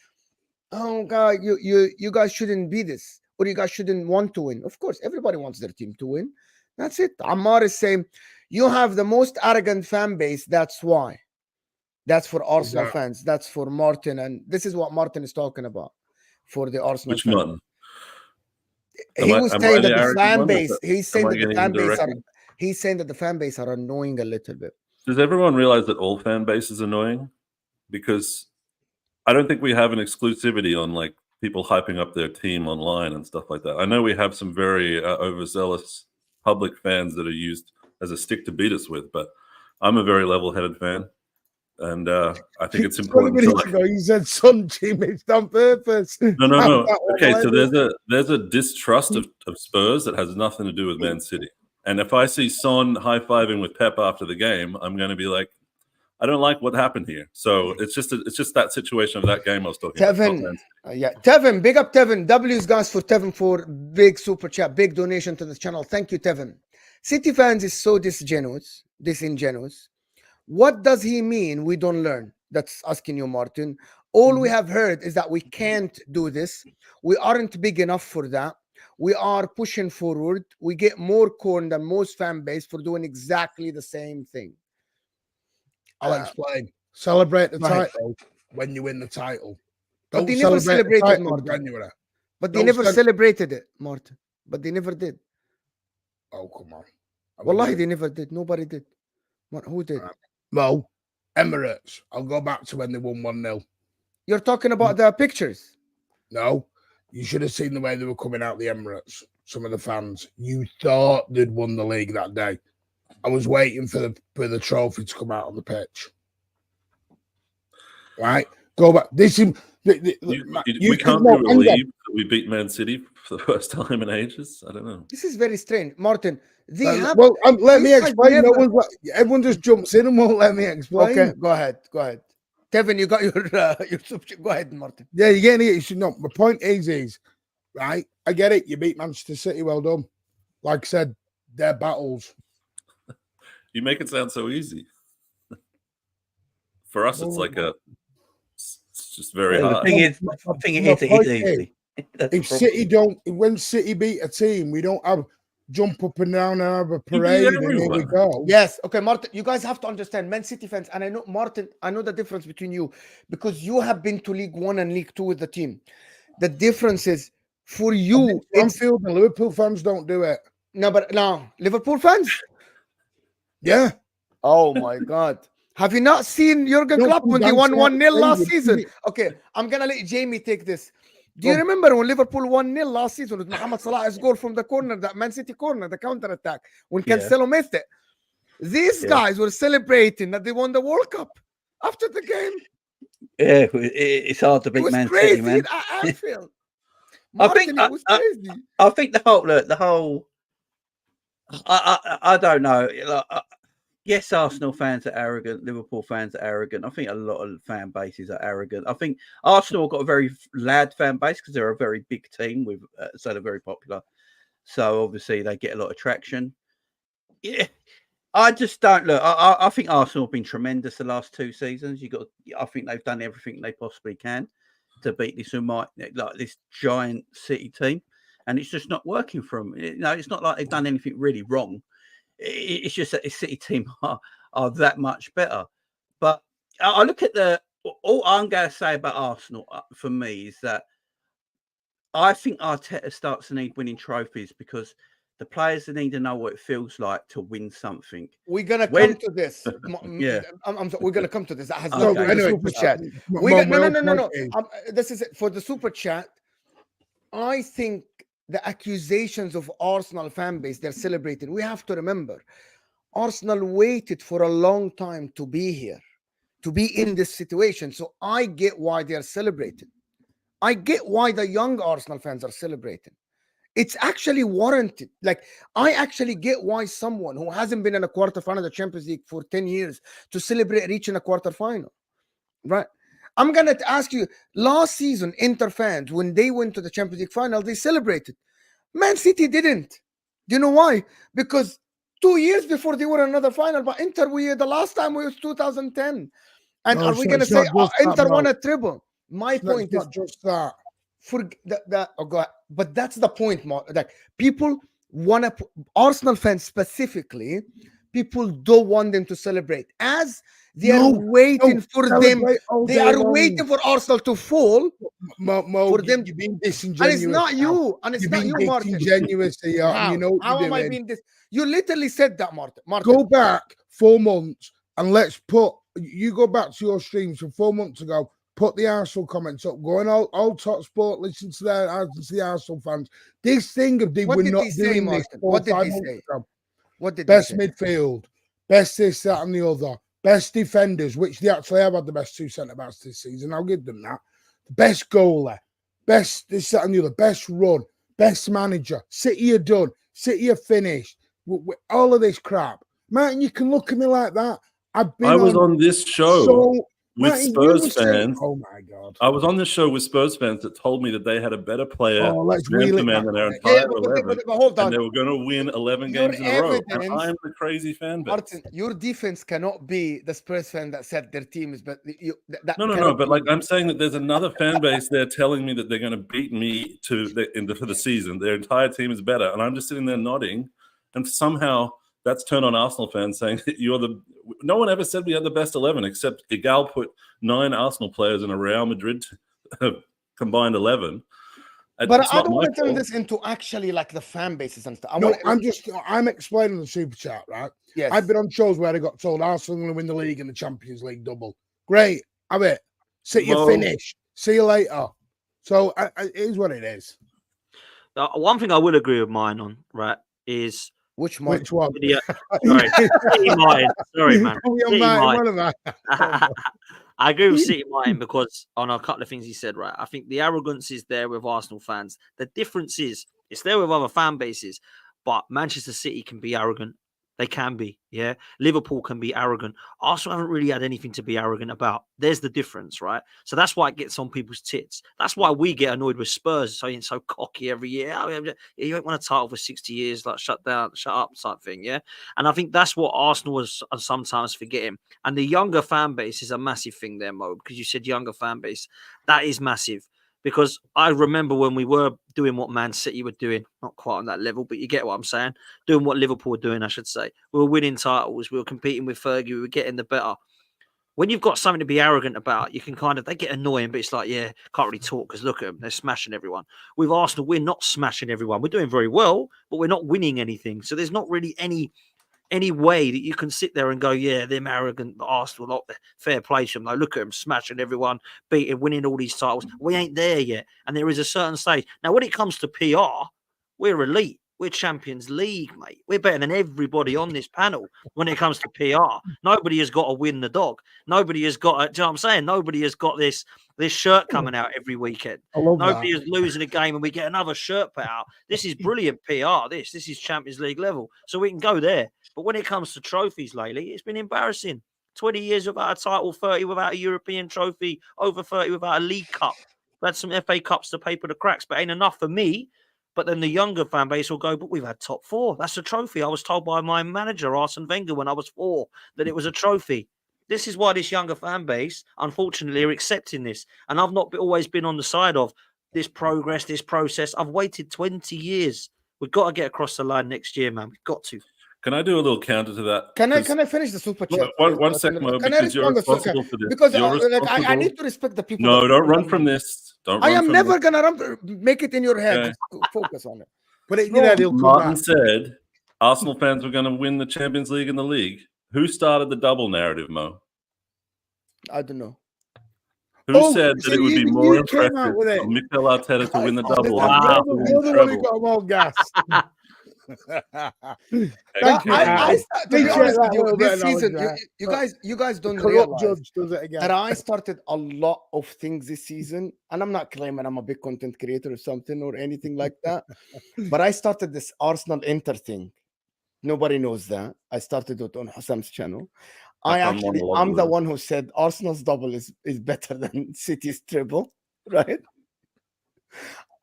oh God, you guys shouldn't be this, or you guys shouldn't want to win. Of course, everybody wants their team to win. That's it. Ammar is saying, you have the most arrogant fan base. That's why. That's for Arsenal fans. That's for Martin. And this is what Martin is talking about for the Arsenal Which fans. Martin? He was saying that the fan base, he's saying that the fan base are annoying a little bit. Does everyone realize that all fan base is annoying? Because I don't think we have an exclusivity on like people hyping up their team online and stuff like that. I know we have some very overzealous public fans that are used as a stick to beat us with, but I'm a very level-headed fan. And I think it's important to like... You said some teammates on purpose. No. Okay, so there's a distrust of Spurs that has nothing to do with Man City. And if I see Son high-fiving with Pep after the game, I'm going to be like, I don't like what happened here. So it's just that situation of that game I was talking about. Tevin, big up Tevin. W's guys for Tevin for big super chat, big donation to the channel. Thank you, Tevin. City fans is so disingenuous. What does he mean we don't learn? That's asking you, Martin. All we have heard is that we can't do this. We aren't big enough for that. We are pushing forward. We get more corn than most fan base for doing exactly the same thing. I'll explain. Celebrate the title when you win the title. But they never celebrated, Martin. But they never celebrated it, Martin. But they never did. Oh, come on. Wallahi, they never did. Nobody did. Who did? Well, Emirates. I'll go back to when they won 1-0. You're talking about the pictures? No. You should have seen the way they were coming out the Emirates. Some of the fans. You thought they'd won the league that day. I was waiting for the trophy to come out on the pitch. Right? Go back. We can't believe that we beat Man City for the first time in ages. I don't know. This is very strange. Martin, let me explain. Everyone just jumps in and won't let me explain. Okay, go ahead. Kevin, you got your go ahead, Martin. Yeah, you're getting it. No, my point is, right? I get it. You beat Manchester City. Well done. Like I said, they're battles. You make it sound so easy. For us, it's like it's just very hard. The thing is, it is easy. When City beat a team, we don't have jump up and down and have a parade and here we go. Yes. Okay, Martin, you guys have to understand, Man City fans, and I know, Martin, I know the difference between you because you have been to League One and League Two with the team. The difference is for you, Anfield and Liverpool fans don't do it. No, Liverpool fans? Yeah. Oh my God. Have you not seen Jurgen Klopp when they won 1-0 last season? Okay, I'm gonna let Jamie take this. Do you remember when Liverpool 1-0 last season with Mohamed Salah's goal from the corner, that Man City corner, the counter attack, when Yeah. Cancelo missed it? These Yeah. guys were celebrating that they won the World Cup after the game. Yeah, it's hard to It beat was Man crazy City, man. at Anfield. I think Martin, it was crazy. I think the whole. I don't know. Like, yes, Arsenal fans are arrogant. Liverpool fans are arrogant. I think a lot of fan bases are arrogant. I think Arsenal got a very loud fan base because they're a very big team with, so they're very popular. So obviously they get a lot of traction. Yeah, I just don't look. I think Arsenal have been tremendous the last 2 seasons. I think they've done everything they possibly can to beat this giant City team, and it's just not working for them. It's not like they've done anything really wrong. It's just that the City team are that much better. But I look at all I'm going to say about Arsenal for me is that I think Arteta starts to need winning trophies because the players need to know what it feels like to win something. We're gonna come to this. Yeah. I'm sorry, we're gonna come to this. That has Okay. nothing to do with the Anyway, super chat. No. This is it. For the super chat. I think the accusations of Arsenal fan base they're celebrating. We have to remember, Arsenal waited for a long time to be here, to be in this situation. So I get why they're celebrating. I get why the young Arsenal fans are celebrating. It's actually warranted. Like, I actually get why someone who hasn't been in a quarterfinal of the Champions League for 10 years to celebrate reaching a quarterfinal, right? I'm going to ask you, last season, Inter fans, when they went to the Champions League final, they celebrated. Man City didn't. Do you know why? Because 2 years before they were in another final, but Inter, the last time was 2010. And are we going to say Inter won a treble? My point is not just that. But that's the point, Mark. Like, people want to, Arsenal fans specifically, people don't want them to celebrate. As they are waiting for them, they are waiting for Arsenal to fall. For them, you're being disingenuous. And it's not you. And it's not you, Martin. Disingenuous here. How am I being this? You literally said that, Martin. Go back 4 months and let's put. You go back to your streams from 4 months ago. Put the Arsenal comments up. Go on all Top Sport. Listen to the Arsenal fans. This thing of they were not doing this. What did he say? What did best midfield, best this, that, and the other, best defenders, which they actually have had the best 2 centre backs this season. I'll give them that. Best goalie, best this, that, and the other, best run, best manager. City are done. City are finished. With all of this crap, Martin, you can look at me like that. I was on this show with Martin, Spurs fans. Oh my God! I was on this show with Spurs fans that told me that they had a better player than their entire 11, hold on. and they were going to win 11 games in a row. And I'm the crazy fan base. Martin, your defense cannot be the Spurs fan that said their team is better. No. But like I'm saying that there's another fan base there telling me that they're going to beat me for the season. Their entire team is better, and I'm just sitting there nodding, and somehow that's turned on Arsenal fans saying that no one ever said we had the best 11 except Igal put 9 Arsenal players in a Real Madrid combined 11. But I don't want to turn this into actually like the fan bases and stuff. I'm explaining the super chat, right? Yes. I've been on shows where I got told Arsenal going to win the league and the Champions League double. Great. Have it. Sit your finish. See you later. So it is what it is. One thing I will agree with mine on, right, is Which one? Yeah, sorry, City Martin. Sorry, man. City Martin. I agree with City Martin because on a couple of things he said, right? I think the arrogance is there with Arsenal fans. The difference is it's there with other fan bases, but Manchester City can be arrogant. They can be, yeah. Liverpool can be arrogant. Arsenal haven't really had anything to be arrogant about. There's the difference, right? So that's why it gets on people's tits. That's why we get annoyed with Spurs saying so cocky every year. You ain't won a title for 60 years, like shut up type thing, yeah. And I think that's what Arsenal is sometimes forgetting. And the younger fan base is a massive thing there, Mo, because you said younger fan base. That is massive. Because I remember when we were doing what Man City were doing, not quite on that level, but you get what I'm saying, doing what Liverpool were doing, I should say. We were winning titles, we were competing with Fergie, we were getting the better. When you've got something to be arrogant about, you can they get annoying, but it's like, yeah, can't really talk because look at them, they're smashing everyone. With Arsenal, we're not smashing everyone. We're doing very well, but we're not winning anything. So there's not really any any way that you can sit there and go, yeah, them arrogant Arsenal, not fair play to them. Like, look at them smashing everyone, beating, winning all these titles. We ain't there yet. And there is a certain stage. Now, when it comes to PR, we're elite. We're Champions League, mate. We're better than everybody on this panel when it comes to PR. Nobody has got to win the dog. Nobody has got, do you know what I'm saying? Nobody has got this shirt coming out every weekend. Nobody is losing a game and we get another shirt put out. This is brilliant PR. This is Champions League level. So we can go there. But when it comes to trophies lately, it's been embarrassing. 20 years without a title, 30 without a European trophy, over 30 without a League Cup. We had some FA Cups to paper the cracks, but ain't enough for me. But then the younger fan base will go, but we've had top 4. That's a trophy. I was told by my manager, Arsene Wenger, when I was 4, that it was a trophy. This is why this younger fan base, unfortunately, are accepting this. And I've not always been on the side of this progress, this process. I've waited 20 years. We've got to get across the line next year, man. We've got to. Can I do a little counter to that? Can I finish the super chat? One second, Mo, because you're responsible for this. Because I need to respect the people. No, don't run from this. I am never going to make it in your head. Okay. Focus on it. But they'll come Martin back. said Arsenal fans were going to win the Champions League and the league. Who started the double narrative, Mo? I don't know. Who said that it would be more impressive for Mikel Arteta to win the double? You're the one who got them all gassed. Thank you. To be honest with you, this season, you guys don't realize that I started a lot of things this season, and I'm not claiming I'm a big content creator or something or anything like that, but I started this Arsenal Inter thing. Nobody knows that. I started it on HUSAM's channel. I'm the one who said Arsenal's double is better than City's treble, right?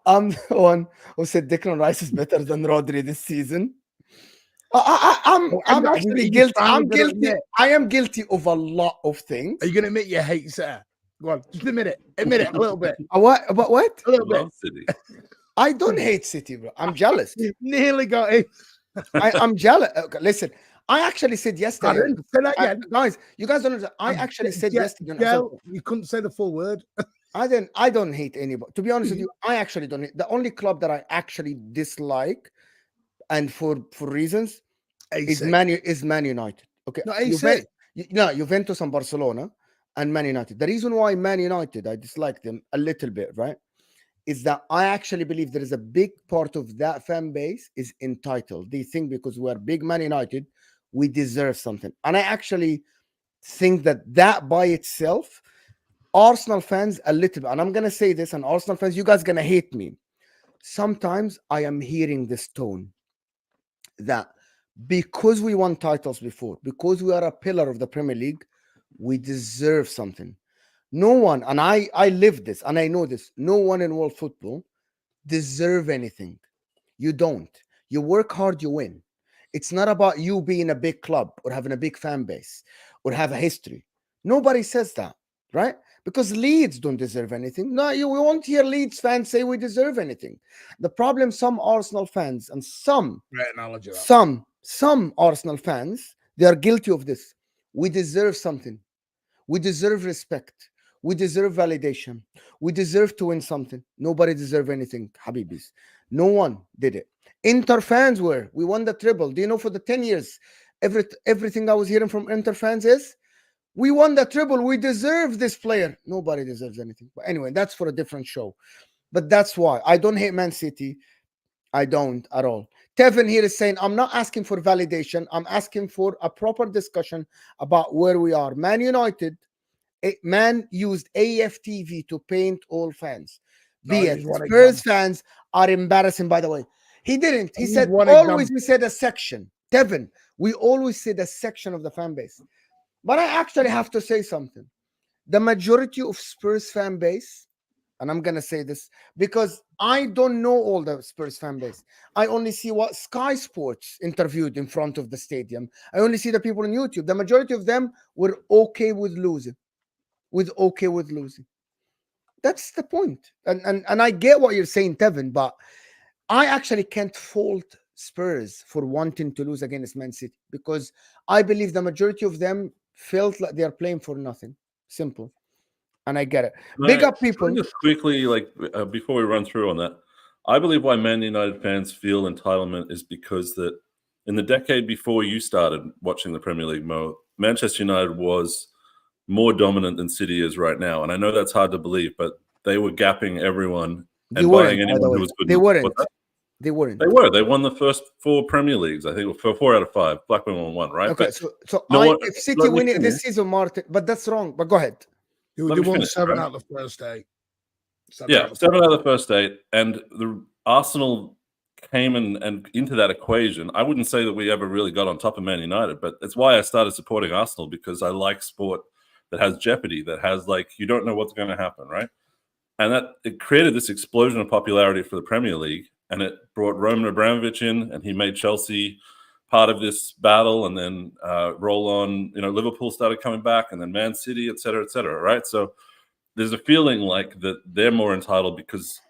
I'm the one who said Declan Rice is better than Rodri this season. I'm actually guilty. I'm guilty. I am guilty of a lot of things. Are you going to admit you hate City? Go on, just admit it. Admit it a little bit. What? About what? A little bit. City. I don't hate City, bro. I'm jealous. Nearly got it. I'm jealous. Okay, listen, I actually said yesterday. Guys, you guys don't know. I actually said yesterday. You couldn't say the full word. I don't hate anybody. To be honest with you, I actually don't hate. The only club that I actually dislike, and for reasons, is Man United. Okay. No, Juventus and Barcelona and Man United. The reason why Man United, I dislike them a little bit, right? Is that I actually believe there is a big part of that fan base is entitled. They think because we're big Man United, we deserve something. And I actually think that by itself, Arsenal fans a little bit, and I'm going to say this, and Arsenal fans, you guys are going to hate me. Sometimes I am hearing this tone that because we won titles before, because we are a pillar of the Premier League, we deserve something. No one, and I live this, and I know this, no one in world football deserve anything. You don't. You work hard, you win. It's not about you being a big club or having a big fan base or have a history. Nobody says that, right? Because Leeds don't deserve anything. No, we won't hear Leeds fans say we deserve anything. The problem, some Arsenal fans and some Arsenal fans, they are guilty of this. We deserve something. We deserve respect. We deserve validation. We deserve to win something. Nobody deserve anything, Habibis. No one did it. Inter fans we won the treble. Do you know for the 10 years, everything I was hearing from Inter fans is, we won the treble. We deserve this player. Nobody deserves anything. But anyway, that's for a different show. But that's why I don't hate Man City. I don't at all. Tevin here is saying, I'm not asking for validation. I'm asking for a proper discussion about where we are. Man United, man used AFTV to paint all fans. Spurs fans are embarrassing, by the way. He didn't. He said, always we said a section. Tevin, we always said a section of the fan base. But I actually have to say something. The majority of Spurs fan base, and I'm going to say this because I don't know all the Spurs fan base. I only see what Sky Sports interviewed in front of the stadium. I only see the people on YouTube. The majority of them were okay with losing. That's the point. And I get what you're saying, Tevin, but I actually can't fault Spurs for wanting to lose against Man City because I believe the majority of them felt like they are playing for nothing. Simple. And I get it. Big up people. Just quickly, before we run through on that, I believe why Man United fans feel entitlement is because that in the decade before you started watching the Premier League, Mo, Manchester United was more dominant than City is right now. And I know that's hard to believe, but they were gapping everyone They and weren't, buying by the anyone way. who was good. They weren't. What's that? They weren't. They were. They won the first 4 Premier Leagues, I think, for 4 out of 5. Blackburn won 1, right? Okay, But so no if City win it this season, Martin, but that's wrong. But go ahead. They Let me won finish, 7 right? out of the first 8. 7 out of the first 8, and the Arsenal came and into that equation. I wouldn't say that we ever really got on top of Man United, but it's why I started supporting Arsenal, because I like sport that has jeopardy, that has, like, you don't know what's going to happen, right? And that it created this explosion of popularity for the Premier League, and it brought Roman Abramovich in, and he made Chelsea part of this battle. And then roll on, Liverpool started coming back, and then Man City, et cetera, right? So there's a feeling like that they're more entitled because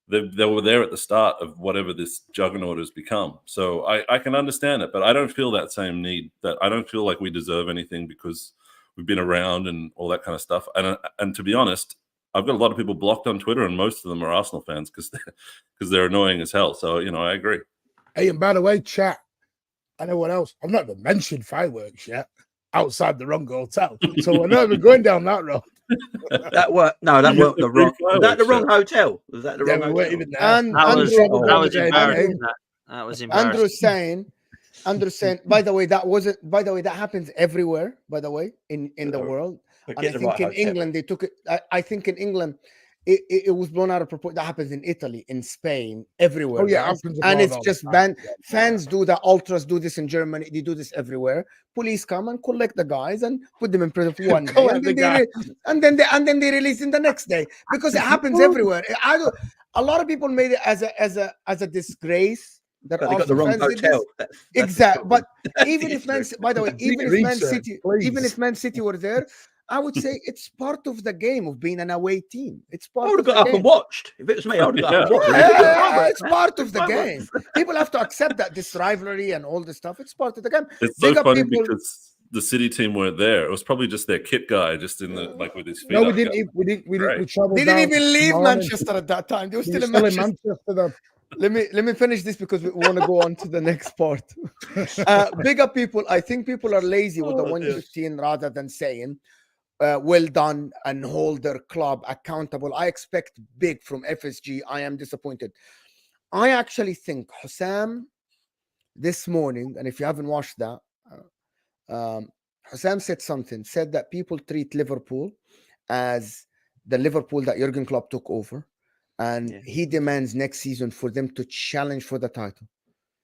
they were there at the start of whatever this juggernaut has become. So I can understand it, but I don't feel that same need. That I don't feel like we deserve anything because we've been around and all that kind of stuff. And to be honest, I've got a lot of people blocked on Twitter, and most of them are Arsenal fans because they're annoying as hell. So, I agree. Hey, and by the way, chat, I know what else. I've not even mentioned fireworks yet outside the wrong hotel. So we're not even going down that road. That weren't the wrong. Was that the wrong hotel? Was that the wrong hotel? Even there. And That was Andrew, embarrassing. That was embarrassing. Andrew saying, by the way, that happens everywhere, by the way, in the world. And I think in England, they took it. I think in England, it was blown out of proportion. That happens in Italy, in Spain, everywhere. Oh, yeah. Guys. And it's just banned. Fans do that. Ultras do this in Germany. They do this everywhere. Police come and collect the guys and put them in prison for 1 day. And then they release them the next day, because it happens everywhere. A lot of people made it as a disgrace. That they got the wrong hotel. That's exactly. But even if Man City were there, I would say it's part of the game of being an away team. It's part. I would have got up and watched. If it was me, I would have got up and watched. It's part of the game. People have to accept that this rivalry and all this stuff. It's part of the game. It's so funny because the City team weren't there. It was probably just their kit guy, just in the with his feet. No, we didn't. We traveled. They didn't even leave Manchester at that time. They were still in Manchester. Let me finish this because we want to go on to the next part. Bigger people, I think people are lazy with the 115 rather than saying well done and hold their club accountable. I expect big from FSG. I am disappointed. I actually think HUSAM this morning, and if you haven't watched that, HUSAM said that people treat Liverpool as the Liverpool that Jurgen Klopp took over. And he demands next season for them to challenge for the title.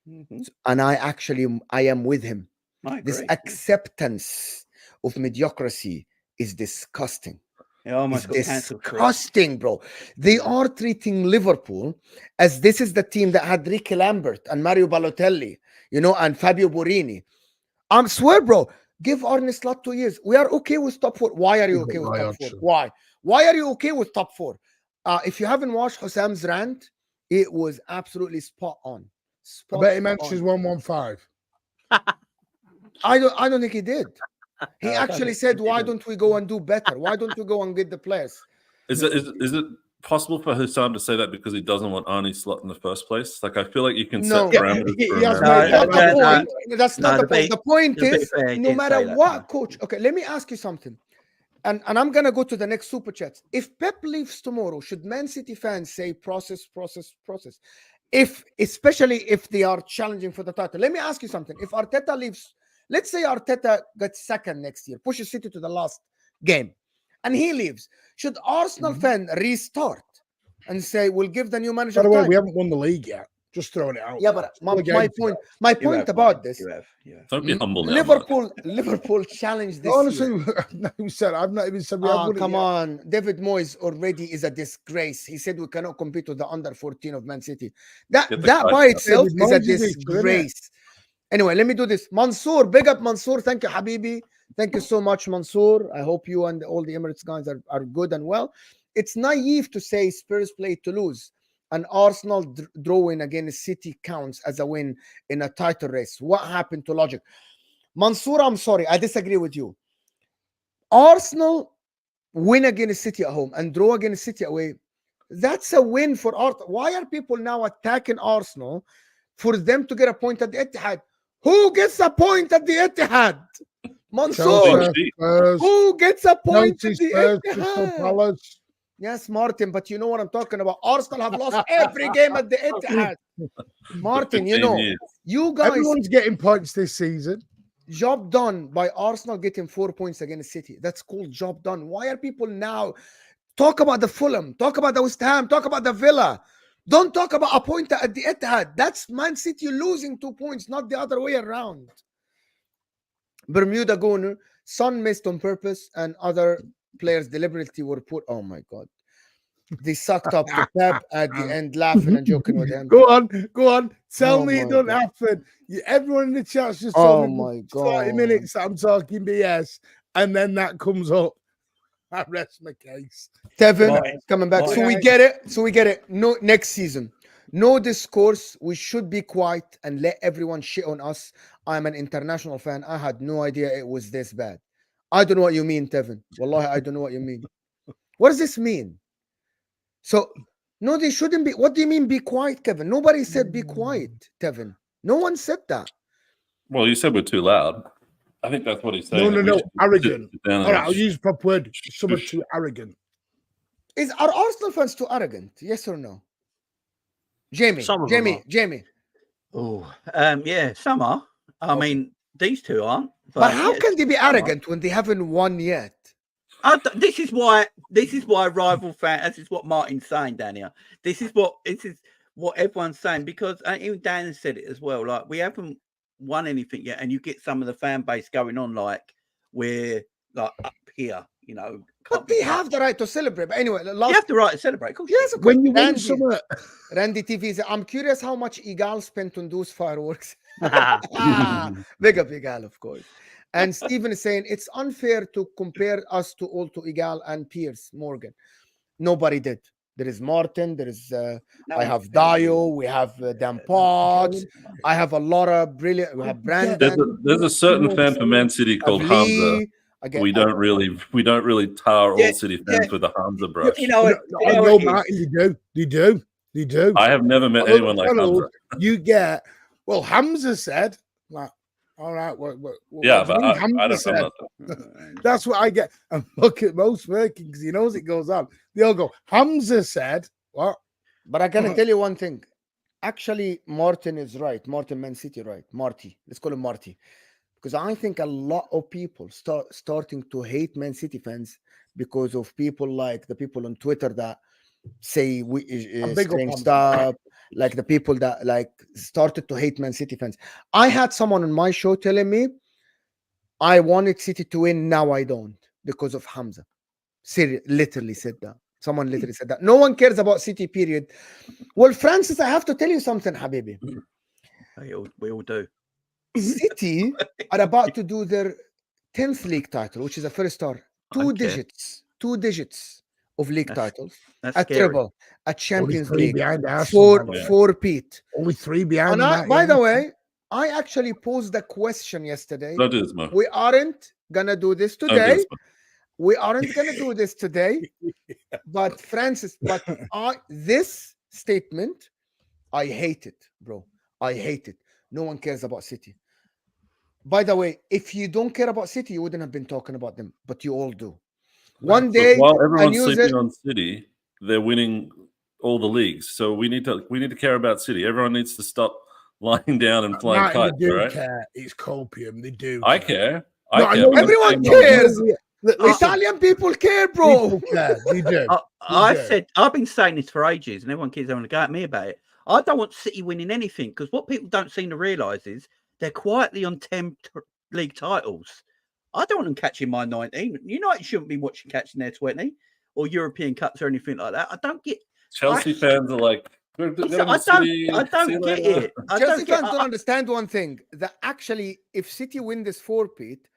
Mm-hmm. And I am with him. This acceptance of mediocrity is disgusting. It's disgusting, bro. They are treating Liverpool as this is the team that had Ricky Lambert and Mario Balotelli, and Fabio Borini. I swear, bro, give Arne Slot 2 years. We are okay with top 4. Why are you okay with top 4? Why? Why are you okay with top 4? If you haven't watched HUSAM's rant, it was absolutely spot on. I bet he mentions 115. I don't think he did. He actually said, "Why don't we go and do better? Why don't we go and get the players?" Is it possible for HUSAM to say that because he doesn't want Arne Slot in the first place? Like, I feel like you can set parameters. That's not the point. The point is, no matter what, coach. Okay, let me ask you something. And I'm going to go to the next super chats. If Pep leaves tomorrow, should Man City fans say process? Especially if they are challenging for the title. Let me ask you something. If Arteta leaves, let's say Arteta gets second next year, pushes City to the last game, and he leaves, should Arsenal fan restart and say, we'll give the new manager By the way, time? we haven't won the league yet. Just throwing it out. Yeah, but my point about this. Don't be humble now. Liverpool challenged this. Honestly, I've not even said we have won it come yet. on. David Moyes already is a disgrace. He said we cannot compete with the under 14 of Man City. That by itself is a disgrace. Anyway, let me do this. Mansour, big up Mansour. Thank you, Habibi. Thank you so much, Mansour. I hope you and all the Emirates guys are good and well. It's naive to say Spurs play to lose. And Arsenal drawing against City counts as a win in a title race. What happened to logic? Mansour, I'm sorry. I disagree with you. Arsenal win against City at home and draw against City away. That's a win for Arsenal. Why are people now attacking Arsenal for them to get a point at the Etihad? Who gets a point at the Etihad? Mansour. Chelsea, Spurs, Who gets a point Chelsea, at the Spurs, Crystal Etihad? Palace. Yes, Martin, but you know what I'm talking about. Arsenal have lost every game at the Etihad. Martin, you 15 know, years. you guys, Everyone's getting points this season. job done by Arsenal getting 4 points against City. That's called job done. Why are people now talk about the Fulham, talk about the West Ham, talk about the Villa? Don't talk about a point at the Etihad. That's Man City losing 2 points, not the other way around. Bermuda Gunner, Son missed on purpose, and other players deliberately were put. Oh my God. They sucked up to Pep at the end, laughing and joking with him. Go on. Tell Oh me it my don't God. happen. Everyone in the chat's just Oh told me my 40 God. minutes I'm talking BS, and then that comes up. I rest my case. Tevin Martin, coming back. So we Martin. get it. No, next season. No discourse. We should be quiet and let everyone shit on us. I'm an international fan. I had no idea it was this bad. I don't know what you mean, Tevin. Wallahi, I don't know what you mean. What does this mean? So, no, they shouldn't be. What do you mean be quiet, Kevin? Nobody said be quiet, Tevin. No one said that. Well, you said we're too loud. I think that's what he's saying. that we No, should arrogant. sit down All and right, I'll use proper word. Someone shush. too arrogant. Are Arsenal fans too arrogant? Yes or no? Jamie. Some of them are. Jamie. Oh, yeah, some are. I mean, these two aren't. But how yeah, can they be some are. arrogant when they haven't won yet? This is why rival fan. This is what Martin's saying down here. This is what everyone's saying, because even Dan said it as well. Like, we haven't won anything yet, and you get some of the fan base going on like we're like up here, you know. But they have the right to celebrate. But anyway, You have the right to celebrate. Of course, yes, of When course. you win summer, Randy TV said, I'm curious how much Igal spent on those fireworks. Big up Igal, of course. And Stephen is saying it's unfair to compare us to Igal and Piers Morgan. Nobody did. There is Martin, there is I have Dio, we have Dan Potts, I have a lot of brilliant, we have Brandon. There's a certain fan for Man City called Hamza. We don't really tar all City fans with the Hamza brush. You know, Martin, they do. I have never met anyone like Hamza. You get, well, Hamza said, like, all right, what Yeah, what do but you mean? I Hamza don't said? know. That's what I get. And look at most working because he knows it goes on. They all go, Hamza said, what? But I gotta tell you one thing. Actually, Martin is right. Martin Man City, right? Marty. Let's call him Marty. Because I think a lot of people starting to hate Man City fans because of people like the people on Twitter that say strange stuff, like the people that like started to hate Man City fans. I had someone on my show telling me I wanted City to win, now I don't because of Hamza. Literally said that. Someone literally said that. No one cares about City, period. Well, Francis, I have to tell you something, Habibi. We all do. City are about to do their 10th league title, which is a first star. Two digits of league titles. That's a scary. treble, a Champions League, four four-peat. Only three behind. By the way, I actually posed the question yesterday. Don't do this, man. We aren't gonna do this today. But Francis, this statement, I hate it, bro. I hate it. No one cares about City. By the way, if you don't care about City, you wouldn't have been talking about them, but you all do. One day, while everyone's sleeping on City, they're winning all the leagues. So we need to care about City. Everyone needs to stop lying down and flying kites. They do right? care. It's copium. They do. I care. Everyone cares. Italian people care, bro. People care. They do. I've been saying this for ages, and everyone keeps having to go at me about it. I don't want City winning anything because what people don't seem to realise is they're quietly on 10 league titles. I don't want them catching my 19. United shouldn't be catching their 20 or European Cups or anything like that. I don't get. Chelsea fans are like, I don't get it. Chelsea fans don't understand one thing, that actually, if City win this four-peat,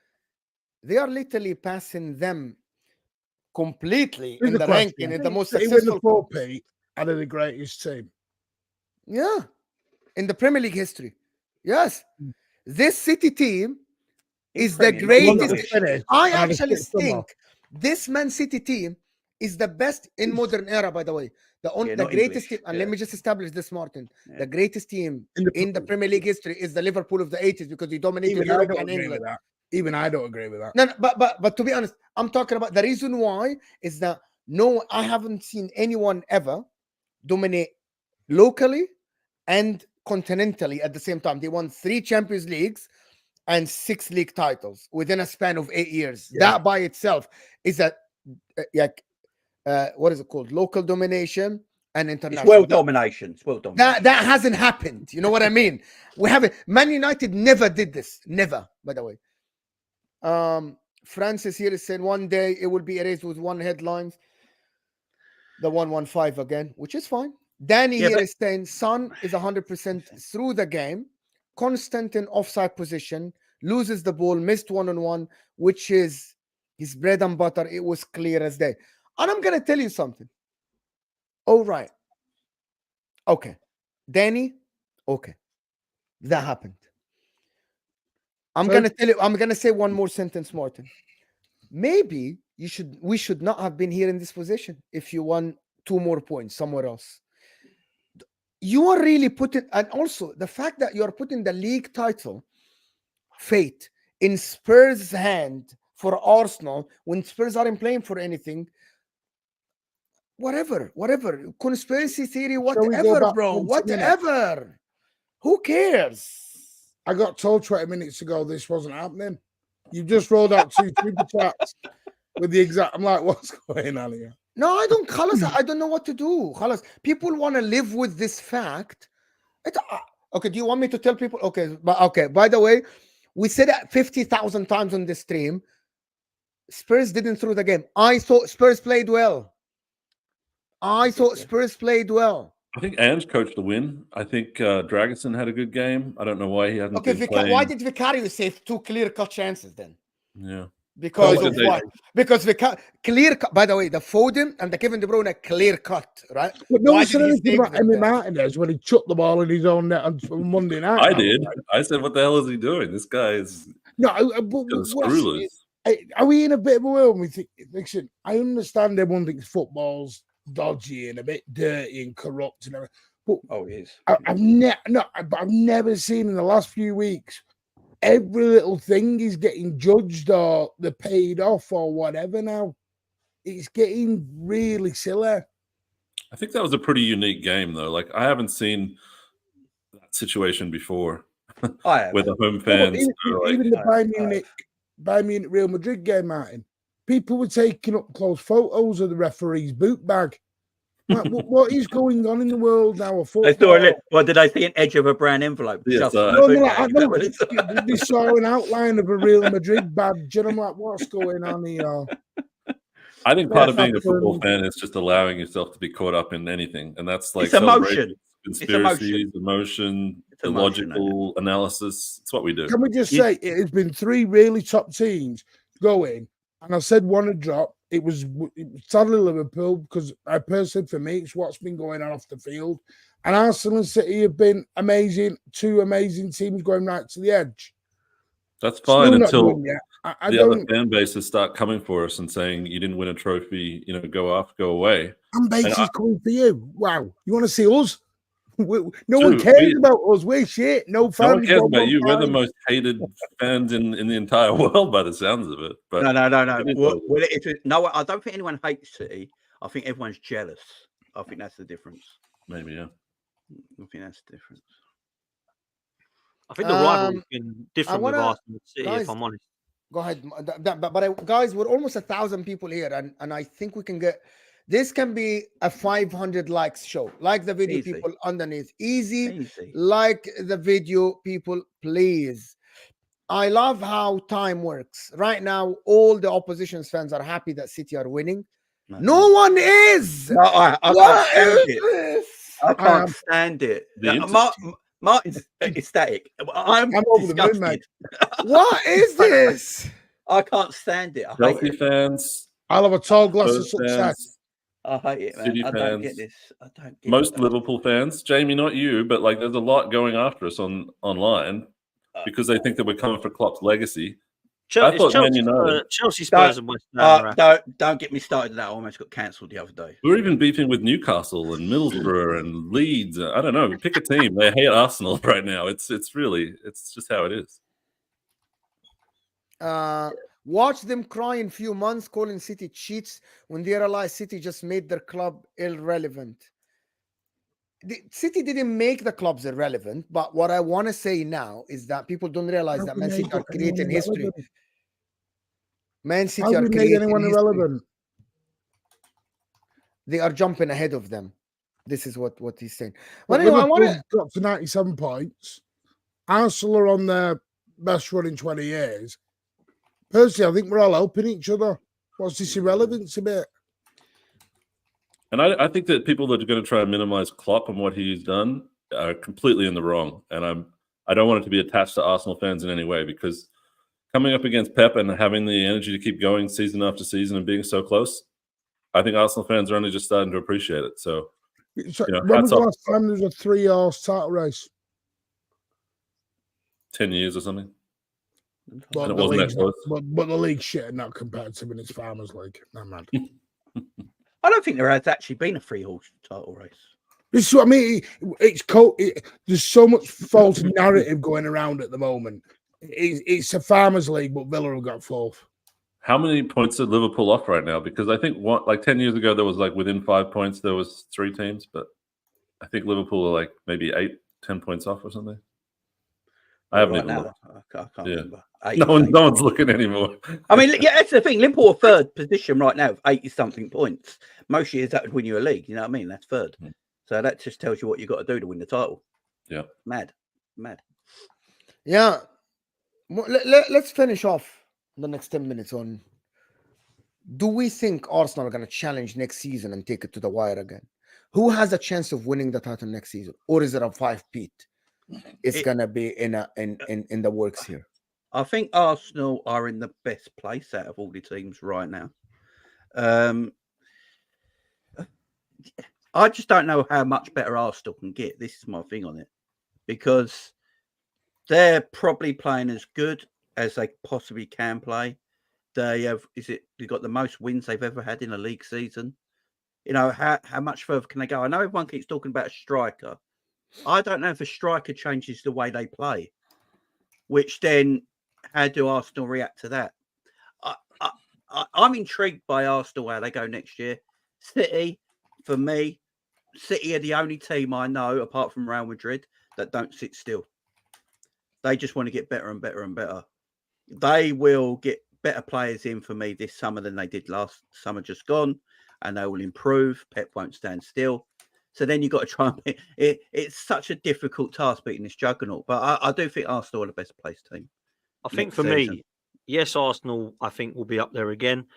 they are literally passing them completely in the ranking in the most successful four-peat out of the greatest team. Yeah, in the Premier League history. Yes, this City team is the greatest. I actually think this Man City team is the best in modern era, by the way. Yeah, the not greatest English, team, and let yeah. me just establish this, Martin. Yeah. The greatest team In the Premier League history is the Liverpool of the 80s because we dominated Even I Europe don't and agree England. with that. Even I don't agree with that. No, but to be honest, I'm talking about the reason why is that I haven't seen anyone ever dominate locally and continentally at the same time. They won 3 Champions Leagues and 6 league titles within a span of 8 years. Yeah. That by itself is a what is it called? Local domination and international. It's world domination. It's world domination. That hasn't happened. You know what I mean? We haven't. Man United never did this. Never, by the way. Francis here is saying one day it will be erased with one headline. The 115 again, which is fine. Danny here is saying Son is 100% through the game, constant in offside position, loses the ball, missed one-on-one, which is his bread and butter. It was clear as day. And I'm going to tell you something. All right. Okay. Danny, okay. That happened. I'm going to say one more sentence, Martin. Maybe we should not have been here in this position if you won 2 more points somewhere else. You are really putting, and also the fact that you are putting the league title fate in Spurs' hand for Arsenal when Spurs aren't playing for anything. Whatever, conspiracy theory, whatever, bro, whatever. Who cares? I got told 20 minutes ago this wasn't happening. You just rolled out 2 super chats with the exact. I'm like, what's going on here? No, I don't. I don't know what to do. People want to live with this fact. Okay, do you want me to tell people? Okay, by the way, we said that 50,000 times on this stream. Spurs didn't throw the game. I thought Spurs played well. I think Ange coached the win. I think Dragusin had a good game. I don't know why he hadn't been playing. Why did Vicario save 2 clear-cut chances then? Yeah. Because of what? Because clear cut. By the way, the Foden and the Kevin De Bruyne clear cut, right? But no one said anything about Emi Martinez when he chucked the ball in his own net on Monday night. I did. I said, "What the hell is he doing? This guy is screwless." Are we in a bit of a world when we think? Listen, I understand everyone thinks football's dodgy and a bit dirty and corrupt and everything. But it is. I've never seen in the last few weeks. Every little thing is getting judged or they're paid off or whatever now. It's getting really silly. I think that was a pretty unique game, though. Like, I haven't seen that situation before with the home fans. Even the Bayern Munich Real Madrid game, Martin, people were taking up close photos of the referee's boot bag. Like, what is going on in the world now? They saw did I see an edge of a brown envelope? Yes, they saw an outline of a Real Madrid badge, and I'm like, what's going on here? I think part of being a football fan is just allowing yourself to be caught up in anything, and that's like it's emotion, conspiracies, emotion, illogical analysis. It's what we do. Can we just say it has been 3 really top teams going, and I said one had dropped. It was sadly Liverpool because for me, it's what's been going on off the field. And Arsenal and City have been amazing, 2 amazing teams going right to the edge. That's fine until the other fan bases start coming for us and saying you didn't win a trophy, go away. Fan bases coming for you. Wow. You want to see us? No one cares about us. We're shit. No fans. No one cares about you. We're the most hated fans in the entire world by the sounds of it. But no. No, I don't think anyone hates City. I think everyone's jealous. I think that's the difference. Maybe, yeah. I think that's the difference. I think the rivalry's been different with Arsenal and City, if I'm honest. Go ahead. But guys, we're almost 1,000 people here, and I think we can get... This can be a 500 likes show. Like the video, people underneath. Easy. Like the video, people, please. I love how time works. Right now, all the opposition fans are happy that City are winning. No one is. No, I can't stand it. I can't stand it. Martin's ecstatic. I'm over the moon, mate. What is this? I can't stand it. Chelsea fans. I'll have a tall glass of success. I hate it, man. City I fans, don't get this. Most Liverpool fans, Jamie, not you, but like there's a lot going after us online because they think that we're coming for Klopp's legacy. I thought Man United. Chelsea, Spurs, and West Ham. Don't get me started. That almost got cancelled the other day. We're even beefing with Newcastle and Middlesbrough and Leeds. I don't know. Pick a team. They hate Arsenal right now. It's just how it is. Watch them cry in few months, calling City cheats when they realize City just made their club irrelevant. The City didn't make the clubs irrelevant, but what I want to say now is that people don't realize that Man City are creating history. Man City are creating anyone irrelevant. They are jumping ahead of them. This is what he's saying. Well, anyway, I want to got to 97 points. Arsenal are on their best run in 20 years. Personally, I think we're all helping each other. What's this irrelevance a bit? And I think that people that are going to try and minimize Klopp and what he's done are completely in the wrong. And I don't want it to be attached to Arsenal fans in any way, because coming up against Pep and having the energy to keep going season after season and being so close, I think Arsenal fans are only just starting to appreciate it. So when was the last time there was a 3-horse title race? 10 years or something. But, the league's, but the league's shit and not competitive in its Farmers League. I'm mad. I don't think there has actually been a 3-horse title race. This is what I mean. It's cold. There's so much false narrative going around at the moment. It's a Farmers League, but Villa have got 4th. How many points are Liverpool off right now? Because I think 10 years ago, there was within 5 points, there was 3 teams, but I think Liverpool are maybe 8-10 points off or something. I haven't even looked. I can't remember. No one's looking anymore. I mean, yeah, that's the thing. Liverpool are 3rd position right now, 80-something points. Most years that would win you a league. You know what I mean? That's 3rd. So that just tells you what you've got to do to win the title. Yeah. Mad. Yeah. Let's finish off the next 10 minutes on, do we think Arsenal are going to challenge next season and take it to the wire again? Who has a chance of winning the title next season? Or is it a 5-peat? It's going to be in the works here. I think Arsenal are in the best place out of all the teams right now. I just don't know how much better Arsenal can get. This is my thing on it. Because they're probably playing as good as they possibly can play. They've got the most wins they've ever had in a league season. You know, how much further can they go? I know everyone keeps talking about a striker. I don't know if a striker changes the way they play, which then how do Arsenal react to that? I'm intrigued by Arsenal, how they go next year. City, for me, City are the only team I know, apart from Real Madrid, that don't sit still. They just want to get better and better and better. They will get better players in for me this summer than they did last summer just gone, and they will improve. Pep won't stand still. So then you've got to try and it's such a difficult task beating this juggernaut. But I do think Arsenal are the best placed team. I think for me, yes, Arsenal, I think, will be up there again.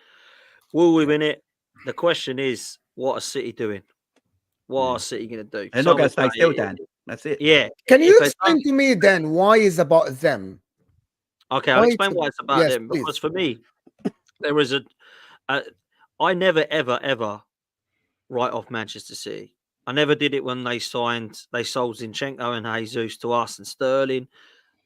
Will we win it? The question is, what are City doing? What are City going to do? They're not going to stay still, Dan. That's it. Yeah. Can you explain to me then why it's about them? Okay, I'll explain why it's about them. Please. Because for me, there was I never, ever, ever write off Manchester City. I never did it when they sold Zinchenko and Jesus to us and Sterling.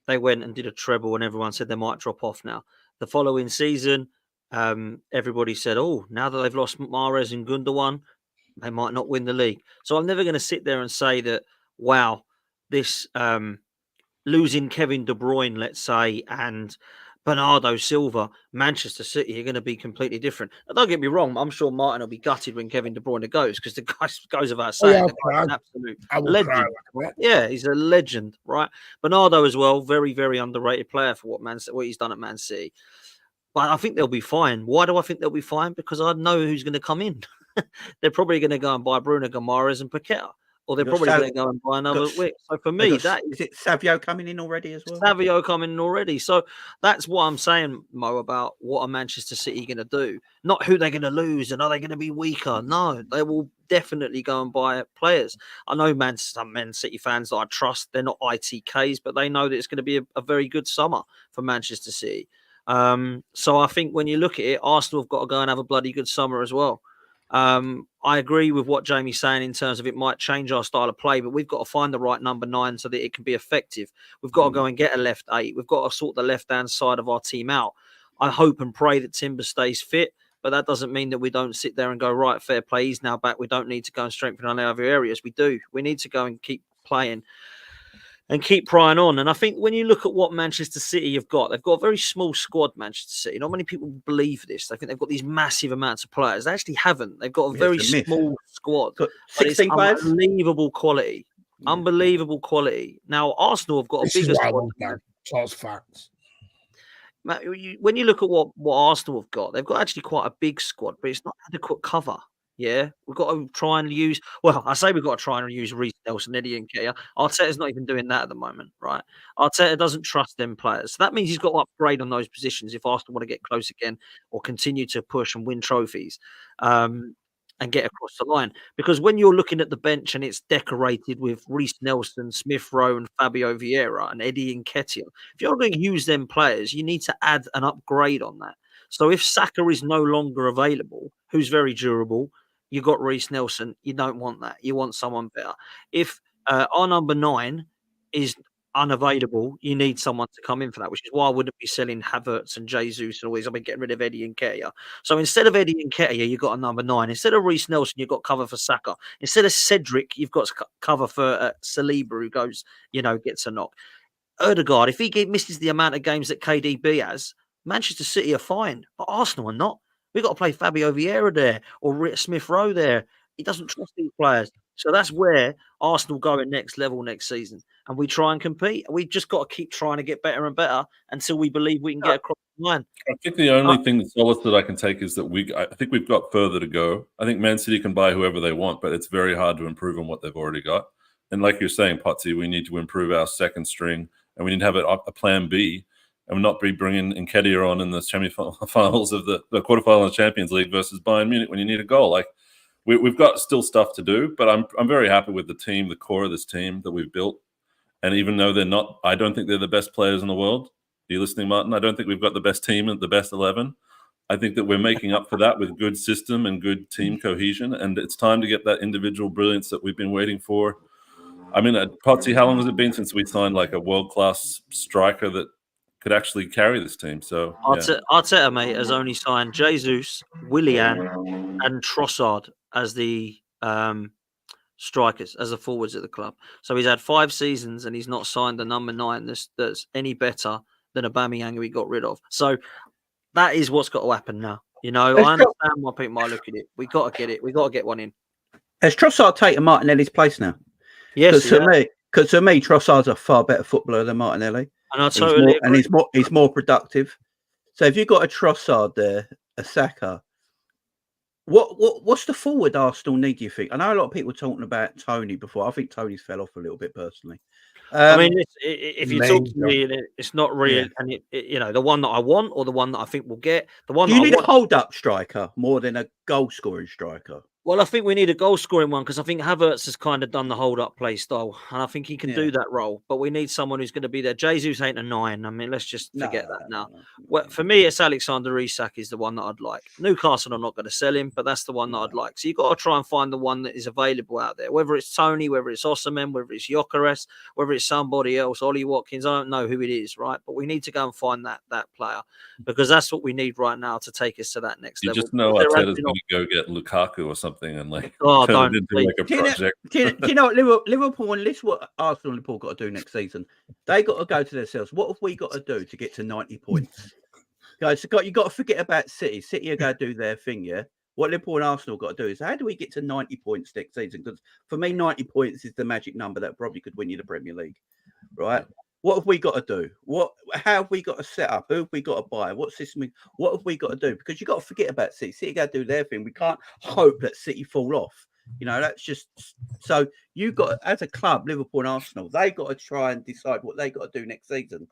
They went and did a treble and everyone said they might drop off now. The following season, everybody said, oh, now that they've lost Mahrez and Gundogan, they might not win the league. So I'm never going to sit there and say that, wow, this losing Kevin De Bruyne, let's say, and Bernardo Silva, Manchester City are going to be completely different. Now, don't get me wrong. I'm sure Martin will be gutted when Kevin De Bruyne goes, because the guy goes without saying, an absolute legend. Yeah, he's a legend, right? Bernardo as well, very, very underrated player for what he's done at Man City. But I think they'll be fine. Why do I think they'll be fine? Because I know who's going to come in. They're probably going to go and buy Bruno Guimaraes and Paqueta. Or they're probably going to go and buy another Wick. So for me, is it Savio coming in already as well? Savio coming in already. So that's what I'm saying, Mo, about what are Manchester City going to do. Not who they're going to lose and are they going to be weaker. No, they will definitely go and buy players. I know some Man City fans that I trust, they're not ITKs, but they know that it's going to be a very good summer for Manchester City. So I think when you look at it, Arsenal have got to go and have a bloody good summer as well. I agree with what Jamie's saying in terms of it might change our style of play, but we've got to find the right number 9 so that it can be effective. We've got to go and get a left 8. We've got to sort the left-hand side of our team out. I hope and pray that Timber stays fit, but that doesn't mean that we don't sit there and go, right, fair play, he's now back. We don't need to go and strengthen our other areas. We do. We need to go and keep playing and keep prying on. And I think when you look at what Manchester City have got, they've got a very small squad, Manchester City. Not many people believe this. They think they've got these massive amounts of players. They actually haven't. They've got a very small squad. Got But it's 16 players. unbelievable quality. Unbelievable quality. Now, Arsenal have got This a is bigger what I squad. want now. Source facts. Matt, when you look at what Arsenal have got, they've got actually quite a big squad, but it's not adequate cover. Yeah, we've got to try and use. Well, I say we've got to try and use Reece Nelson, Eddie Nketiah. Arteta's not even doing that at the moment, right? Arteta doesn't trust them players, so that means he's got to upgrade on those positions if Arsenal want to get close again or continue to push and win trophies. And get across the line. Because when you're looking at the bench and it's decorated with Reece Nelson, Smith Rowe, and Fabio Vieira and Eddie Nketiah, if you're going to use them players, you need to add an upgrade on that. So if Saka is no longer available, who's very durable, you got Reece Nelson. You don't want that. You want someone better. If our number 9 is unavailable, you need someone to come in for that, which is why I wouldn't be selling Havertz and Jesus and always. I've been getting rid of Eddie Nketiah. So instead of Eddie Nketiah, you've got a number 9. Instead of Reece Nelson, you've got cover for Saka. Instead of Cedric, you've got cover for Saliba, who goes, gets a knock. Odegaard, if he misses the amount of games that KDB has, Manchester City are fine, but Arsenal are not. We've got to play Fabio Vieira there or Smith Rowe there. He doesn't trust these players. So that's where Arsenal go at next level next season. And we try and compete. We've just got to keep trying to get better and better until we believe we can get across the line. I think the only thing that's solace that I can take is that I think we've got further to go. I think Man City can buy whoever they want, but it's very hard to improve on what they've already got. And like you're saying, Potsy, we need to improve our second string, and we need to have a plan B, and not be bringing Nketiah on in the semi-finals of the quarterfinal of the Champions League versus Bayern Munich when you need a goal. Like, we've got still stuff to do, but I'm very happy with the team, the core of this team that we've built. And even though they're not, I don't think they're the best players in the world. Are you listening, Martin? I don't think we've got the best team and the best 11. I think that we're making up for that with good system and good team cohesion. And it's time to get that individual brilliance that we've been waiting for. I mean, Potsy, how long has it been since we signed like a world-class striker that could actually carry this team? So Arteta, mate, has only signed Jesus, Willian, and Trossard as the strikers, as the forwards at the club. So he's had 5 seasons and he's not signed the number 9 that's any better than Aubameyang, who he got rid of. So that is what's got to happen now. I understand why people might look at it. We got to get it. We got to get one in. Has Trossard taken Martinelli's place now? Yes, because to me, Trossard's a far better footballer than Martinelli, and I totally agree. And he's more productive. So if you've got a Trossard there, a Saka, what's the forward Arsenal need, do you think? I know a lot of people were talking about Tony before. I think Tony's fell off a little bit personally. I mean, if you talk to me, it's not real, and the one that I want or the one that I think we'll get. The one you need a hold-up striker more than a goal-scoring striker. Well, I think we need a goal-scoring one because I think Havertz has kind of done the hold-up play style, and I think he can do that role. But we need someone who's going to be there. Jesus ain't a 9. I mean, let's just forget that now. Well, for me, it's Alexander Isak is the one that I'd like. Newcastle are not going to sell him, but that's the one that I'd like. So you've got to try and find the one that is available out there, whether it's Tony, whether it's HUSAM, whether it's Gyökeres, whether it's somebody else, Ollie Watkins. I don't know who it is, right? But we need to go and find that player because that's what we need right now to take us to that next level. You just know Arteta's going to go get Lukaku or something and like. Don't. Into like a project. Do you know what Liverpool and this what Arsenal and Liverpool got to do next season? They got to go to themselves. What have we got to do to get to 90 points? Guys, you got to forget about City. City are going to do their thing, yeah? What Liverpool and Arsenal got to do is how do we get to 90 points next season? Because for me, 90 points is the magic number that probably could win you the Premier League, right? What have we got to do? How have we got to set up? Who have we got to buy? What system? What have we got to do? Because you got to forget about City. City got to do their thing. We can't hope that City fall off. That's just so you got as a club, Liverpool and Arsenal, they got to try and decide what they got to do next season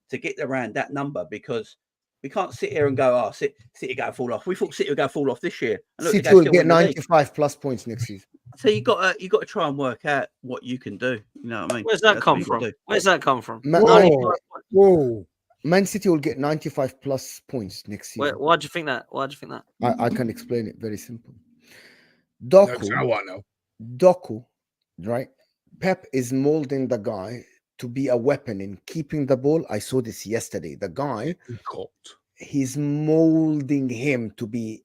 to get around that number because we can't sit here and go, City going to fall off. We thought City were going to fall off this year. And look, City will get 95 plus points next season. So you got to try and work out what you can do. You know what I mean? Where's that come from? Where's that come from? Whoa. Man City will get 95 plus points next season. Why do you think that? I can explain it very simple. Doku, right? Pep is molding the guy to be a weapon in keeping the ball. I saw this yesterday. The guy, he's molding him to be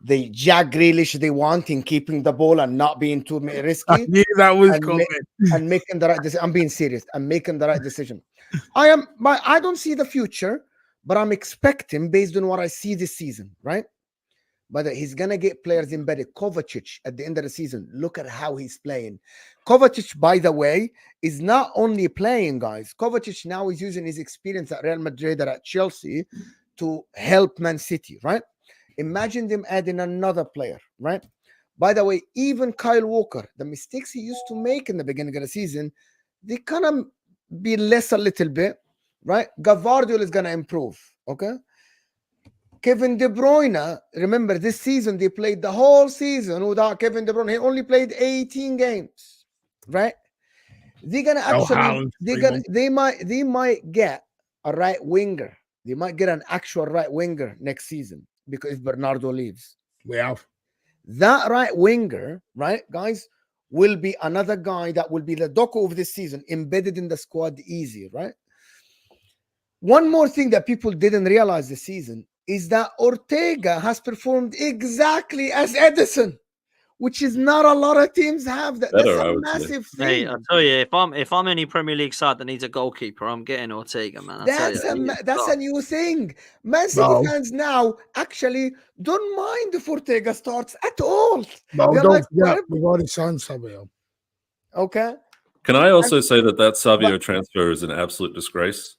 the Jack Grealish they want in keeping the ball and not being too risky. Yeah, that was and, coming. and making the right decision. I'm being serious. I'm making the right decision. I don't see the future, but I'm expecting based on what I see this season, right? But he's gonna get players embedded. Kovacic at the end of the season. Look at how he's playing. Kovacic, by the way, is not only playing, guys. Kovacic now is using his experience at Real Madrid or at Chelsea to help Man City, right? Imagine them adding another player, right? By the way, even Kyle Walker, the mistakes he used to make in the beginning of the season, they kind of be less a little bit, right? Gavardiol is gonna improve, okay? Kevin De Bruyne, remember this season they played the whole season without Kevin De Bruyne. He only played 18 games, right? They're gonna actually they might get a right winger. They might get an actual right winger next season because if Bernardo leaves, We have. that right winger, right, guys, will be another guy that will be the Doku of this season, embedded in the squad easy, right? One more thing that people didn't realize this season is that Ortega has performed exactly as Edison, which is not a lot of teams have that. Better, That's I a would say. massive Hey, thing. I tell you, if I'm any Premier League side that needs a goalkeeper, I'm getting Ortega, man. That's a new thing. Man City No. fans now actually don't mind if Ortega starts at all. No, They're don't like, forget, we've already signed Savio. okay. Can I also say that Savio transfer is an absolute disgrace?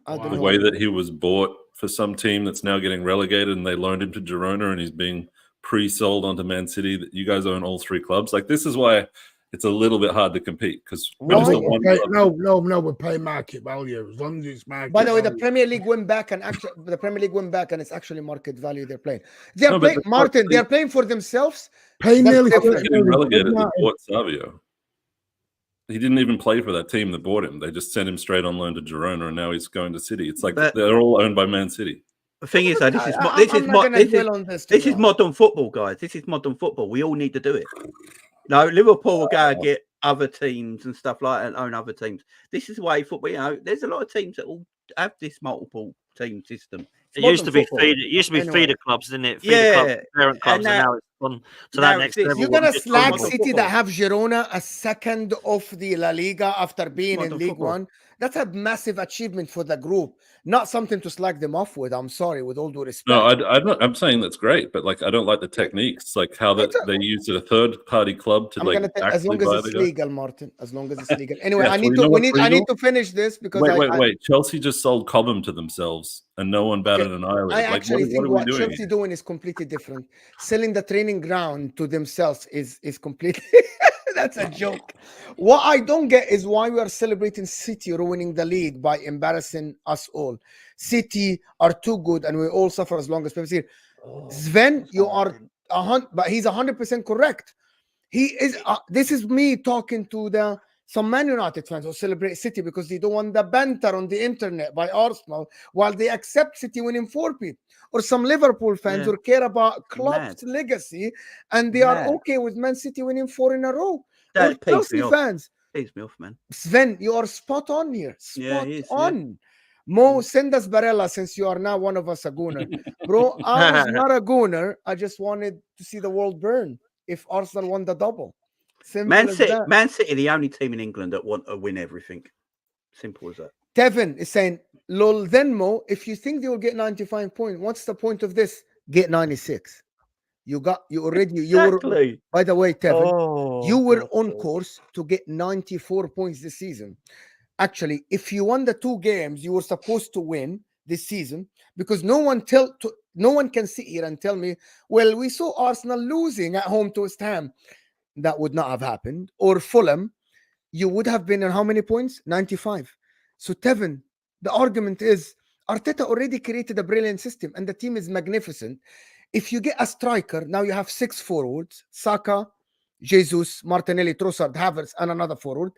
I don't The know. way that he was bought for some team that's now getting relegated and they loaned him to Girona and he's being pre-sold onto Man City, that you guys own all three clubs. Like, this is why it's a little bit hard to compete because we're just Why? a one club. No, we're paying market value. As long as it's market By the way, the value. Premier League went back and actually the Premier League went back and it's actually market value they're playing. They're No, but playing, the club- Martin, they're playing for themselves. Pay That's nearly different. Getting relegated, they Martin. bought Savio. He didn't even play for that team that bought him. They just sent him straight on loan to Girona, and now he's going to City. It's like But- they're all owned by Man City. The thing is, though, this is This modern football, guys. This is modern football. We all need to do it. No, Liverpool will go and get other teams and stuff like that and own other teams. This is the way football. You know, there's a lot of teams that will have this multiple team system. It used to be feeder clubs, didn't it? Feeder clubs, parent clubs, and now it's gone to that next level. You're gonna slag modern City football. that have Girona a second of the La Liga after being Modern in League football. One. That's a massive achievement for the group. Not something to slag them off with. I'm sorry, with all due respect. No, I'm saying that's great, but like I don't like the techniques, like how that they use a third party club to as long as buy it's the guy. legal, Martin. As long as it's legal. Anyway, Yes, I need well, you know I what's need legal? to finish this because Wait. Chelsea just sold Cobham to themselves, and no one batted an eyelid. I Like, actually what think are we what doing? Chelsea doing is completely different. Selling the training ground to themselves is completely that's a joke. What I don't get is why we are celebrating City ruining the league by embarrassing us all. City are too good, and we all suffer as long as people see. Sven, you are but he's 100% correct. He is. This is me talking to some Man United fans who celebrate City because they don't want the banter on the internet by Arsenal while they accept City winning 4-peat. Or some Liverpool fans who care about club's legacy and they are okay with Man City winning 4 in a row. Or Chelsea fans. Pays me off, man. Sven, you are spot on here. Spot he is, on. Mo, send us Barella since you are now one of us a gooner. Bro, I was not a gooner. I just wanted to see the world burn if Arsenal won the double. Man City, the only team in England that want to win everything. Simple as that. Kevin is saying, lol, then Mo, if you think they will get 95 points, what's the point of this? Get 96. You were, by the way, Kevin, you were on course to get 94 points this season. Actually, if you won the 2 games you were supposed to win this season, because no one can sit here and tell me, well, we saw Arsenal losing at home to West Ham. That would not have happened. Or Fulham, you would have been on how many points? 95. So, Tevin, the argument is Arteta already created a brilliant system and the team is magnificent. If you get a striker, now you have 6 forwards, Saka, Jesus, Martinelli, Trossard, Havertz, and another forward.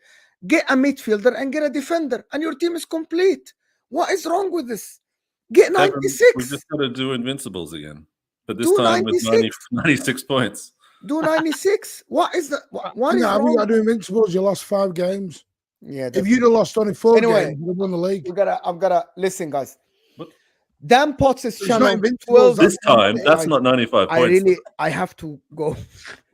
Get a midfielder and get a defender, and your team is complete. What is wrong with this? Get 96. We just got to do Invincibles again, but this time with 96 points. Do 96. What is that? What is wrong? You got to do Invincibles. You lost 5 games. Yeah. If you'd have lost only 4 games, you'd have won the league. I've got to listen, guys. Dan Potts' It's not channel invincible, 12. This time, that's I- not 95 I points. really, I have to go.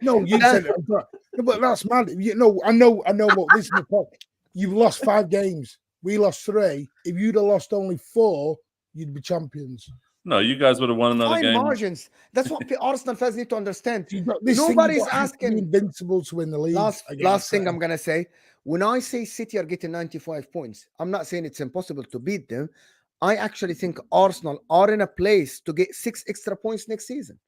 No, you said it. But that's mad. You know, I know. Look, this is the point. You've lost 5 games. We lost 3. If you'd have lost only 4, you'd be champions. No, you guys would have won another Fine game. margins. That's what Arsenal fans need to understand. This Nobody's thing, asking. invincible to win the league. Last thing I'm gonna say. When I say City are getting 95 points, I'm not saying it's impossible to beat them. I actually think Arsenal are in a place to get 6 extra points next season.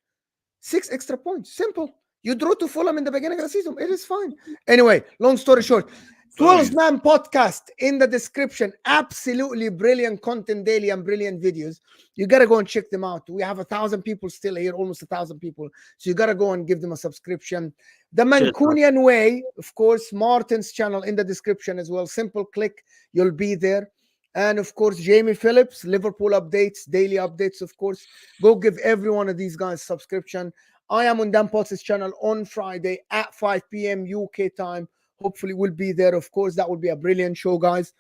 6 extra points. Simple. You drew to Fulham in the beginning of the season. It is fine. Anyway, long story short, 12 Man Podcast in the description. Absolutely brilliant content daily and brilliant videos. You got to go and check them out. We have 1,000 people still here, almost 1,000 people. So you got to go and give them a subscription. The Mancunian Way, of course, Martin's channel in the description as well. Simple click, you'll be there. And of course, Jamie Phillips, Liverpool updates, daily updates, of course. Go give every one of these guys subscription. I am on Dan Potts' channel on Friday at 5 p.m. UK time. Hopefully we'll be there. Of course, that will be a brilliant show, guys.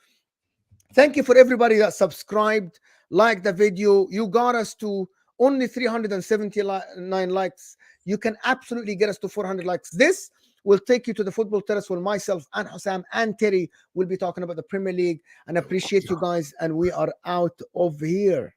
Thank you for everybody that subscribed, liked the video. You got us to only 379 likes. You can absolutely get us to 400 likes. This will take you to the football terrace where myself and Hussam and Terry will be talking about the Premier League. And appreciate you guys. And we are out of here.